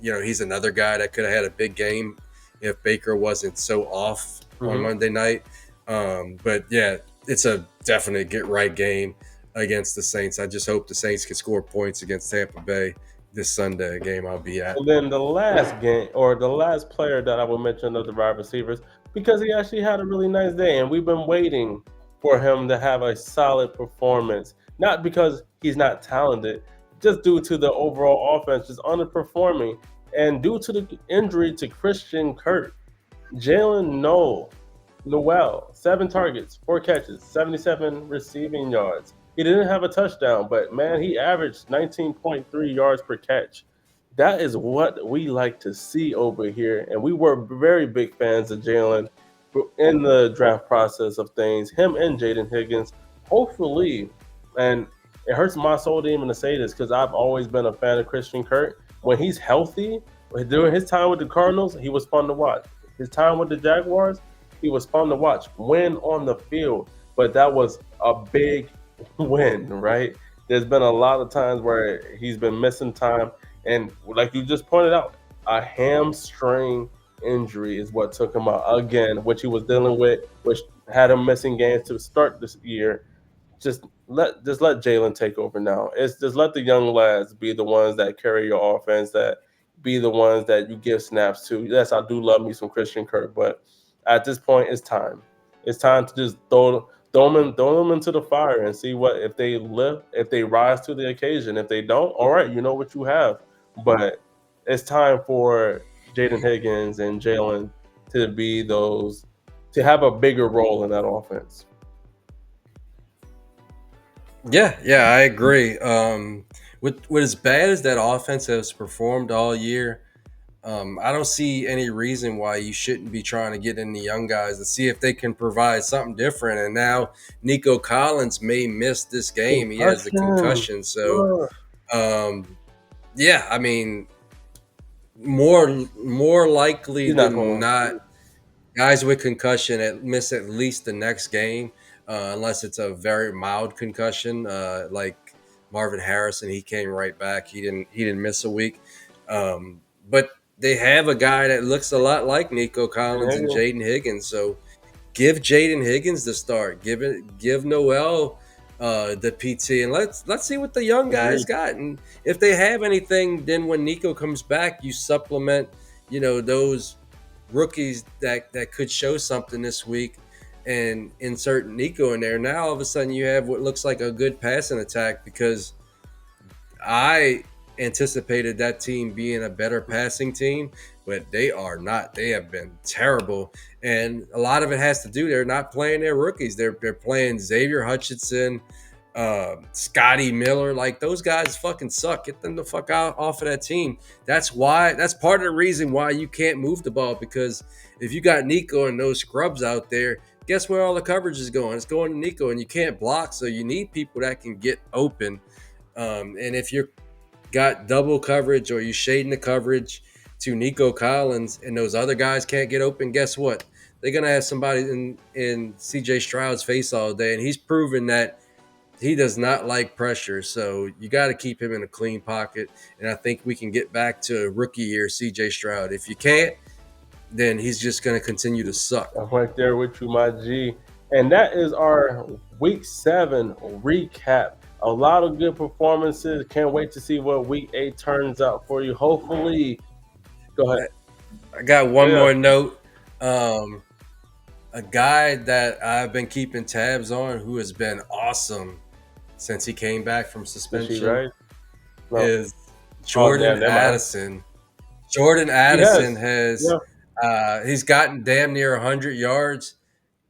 He's another guy that could have had a big game if Baker wasn't so off on Monday night. But yeah, it's a definite get right game against the Saints. I just hope the Saints can score points against Tampa Bay this Sunday game I'll be at. And then the last game, or the last player that I will mention of the wide receivers, because he actually had a really nice day, and we've been waiting for him to have a solid performance. Not because he's not talented, just due to the overall offense just underperforming, and due to the injury to Christian Kirk. Jalen Noel, 7 targets, 4 catches, 77 receiving yards. He didn't have a touchdown, but man, he averaged 19.3 yards per catch. That is what we like to see over here. And we were very big fans of Jalen in the draft process of things, him and Jaden Higgins. Hopefully, and it hurts my soul to even to say this because I've always been a fan of Christian Kirk. When he's healthy, during his time with the Cardinals, he was fun to watch. His time with the Jaguars, he was fun to watch. Win on the field, but that was a big win, right? There's been a lot of times where he's been missing time, and like you just pointed out, a hamstring injury is what took him out again, which he was dealing with, which had him missing games to start this year. Just let Jalen take over now. It's just let the young lads be the ones that carry your offense, that be the ones that you give snaps to. Yes, I do love me some Christian Kirk, but at this point, it's time. It's time to just throw them into the fire and see what if they live, if they rise to the occasion. If they don't, all right, you know what you have. But it's time for Jaden Higgins and Jalen to be those to have a bigger role in that offense. Yeah, I agree. With as bad as that offense has performed all year, I don't see any reason why you shouldn't be trying to get in the young guys to see if they can provide something different. And now Nico Collins may miss this game. He has the concussion. So, I mean, more likely than not, guys with concussion miss at least the next game, unless it's a very mild concussion, like Marvin Harrison. He came right back. He didn't miss a week. But they have a guy that looks a lot like Nico Collins and Jaden Higgins. So give Jaden Higgins the start. Give Noel the PT, and let's see what the young guys got. And if they have anything, then when Nico comes back, you supplement, those rookies that could show something this week and insert Nico in there. Now all of a sudden you have what looks like a good passing attack, because I anticipated that team being a better passing team, but they are not. They have been terrible, and a lot of it has to do, they're not playing their rookies. They're playing Xavier Hutchinson, Scotty Miller. Like, those guys fucking suck. Get them the fuck out off of that team. That's part of the reason why you can't move the ball, because if you got Nico and those scrubs out there, guess where all the coverage is going? It's going to Nico, and you can't block, so you need people that can get open. And if you're got double coverage or you shading the coverage to Nico Collins and those other guys can't get open, guess what? They're going to have somebody in CJ Stroud's face all day, and he's proven that he does not like pressure. So you got to keep him in a clean pocket, and I think we can get back to rookie year CJ Stroud. If you can't, then he's just going to continue to suck. I'm right there with you, my G. And that is our Week 7 recap. A lot of good performances. Can't wait to see what Week 8 turns out for you. Hopefully, go ahead. I got one more note. A guy that I've been keeping tabs on, who has been awesome since he came back from suspension, is Jordan Addison. Jordan Addison he's gotten damn near 100 yards.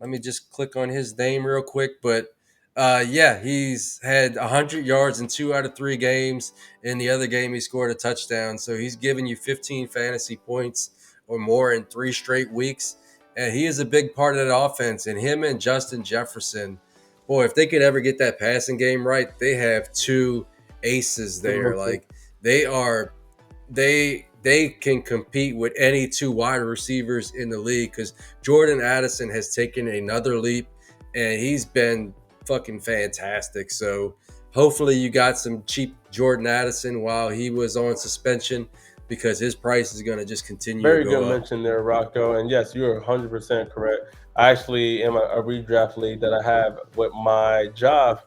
Let me just click on his name real quick. But he's had 100 yards in 2 out of 3 games. In the other game, he scored a touchdown. So he's giving you 15 fantasy points or more in 3 straight weeks. And he is a big part of that offense. And him and Justin Jefferson boy, if they could ever get that passing game right, they have two aces there. Mhm. Like they can compete with any two wide receivers in the league because Jordan Addison has taken another leap and he's been fucking fantastic. So hopefully you got some cheap Jordan Addison while he was on suspension because his price is going to just continue to Very go good up. mention there, Rocco. And yes, you're 100% correct. I actually am a redraft league that I have with my job.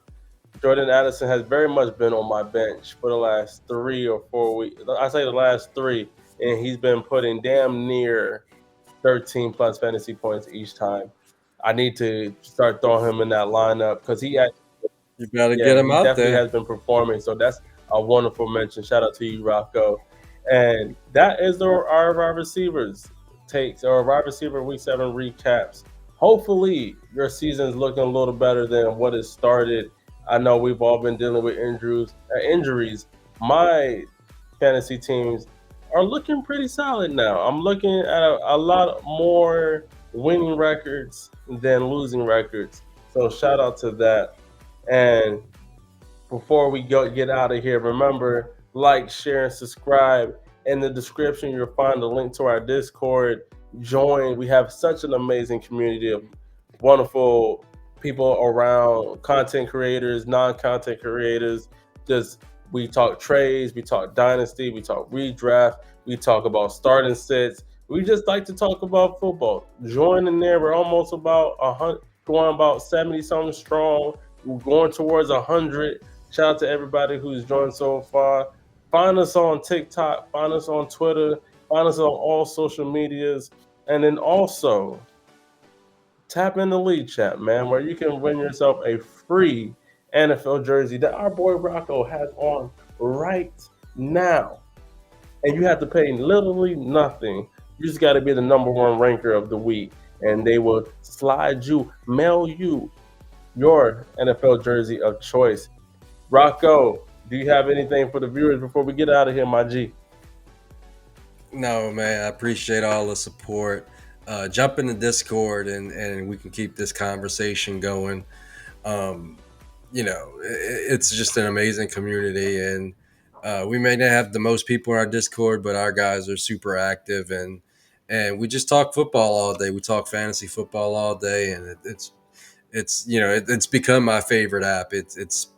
Jordan Addison has very much been on my bench for the last 3 or 4 weeks. I say the last three, and he's been putting damn near 13 plus fantasy points each time. I need to start throwing him in that lineup because You got to get yeah, him he out definitely there. has been performing. So that's a wonderful mention. Shout out to you, Rocco. And that is our receivers takes or wide receiver week 7 recaps. Hopefully your season's looking a little better than what it started. I know we've all been dealing with injuries. My fantasy teams are looking pretty solid now. I'm looking at a lot more winning records than losing records. So shout out to that. And before we get out of here, remember, like, share, and subscribe. In the description, you'll find a link to our Discord. Join. We have such an amazing community of wonderful people around, content creators, non-content creators. Just we talk trades, we talk dynasty, we talk redraft, we talk about starting sets. We just like to talk about football. Join in there. We're almost about 100, going about 70 something strong. We're going towards 100. Shout out to everybody who's joined so far. Find us on TikTok, find us on Twitter, find us on all social medias, and then also tap in the lead chat, man, where you can win yourself a free NFL jersey that our boy Rocco has on right now. And you have to pay literally nothing. You just got to be the number one ranker of the week, and they will mail you your NFL jersey of choice. Rocco, do you have anything for the viewers before we get out of here, my G? No, man, I appreciate all the support. Jump in the Discord and we can keep this conversation going. Um, it's just an amazing community, and we may not have the most people in our Discord, but our guys are super active, and we just talk football all day. We talk fantasy football all day, and it's become my favorite app. It's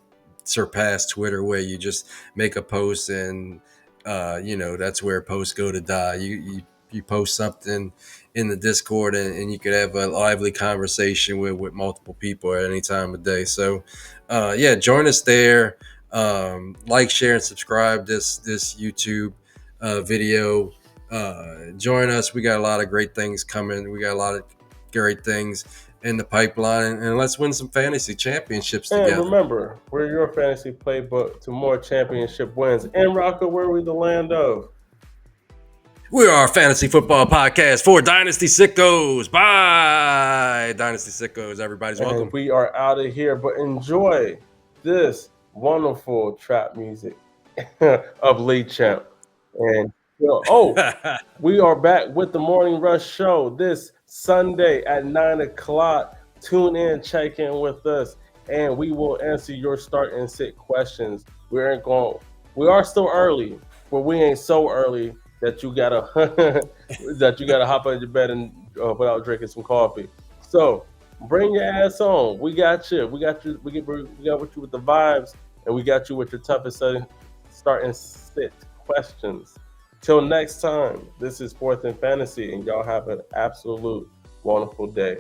surpassed Twitter, where you just make a post and that's where posts go to die. You post something in the Discord and you could have a lively conversation with multiple people at any time of day. So join us there. Like, share, and subscribe this YouTube video. Join us. We got a lot of great things coming. We got a lot of great things in the pipeline, and let's win some fantasy championships And together. remember, we're your fantasy playbook to more championship wins. And Rocco, where are we the land of? We are a fantasy football podcast for Dynasty Sickos. Bye, Dynasty Sickos. Everybody's welcome. And we are out of here, but enjoy this wonderful trap music of Lead Champ. And we are back with the Morning Rush Show this Sunday at 9 o'clock. Tune in, check in with us, and we will answer your start and sit questions. We are still early, but we ain't so early that you gotta hop out of your bed and without drinking some coffee. So bring your ass on. We got you. We got you with the vibes, and we got you with your toughest start and sit questions. Till next time, this is Fourth and Fantasy, and y'all have an absolute wonderful day.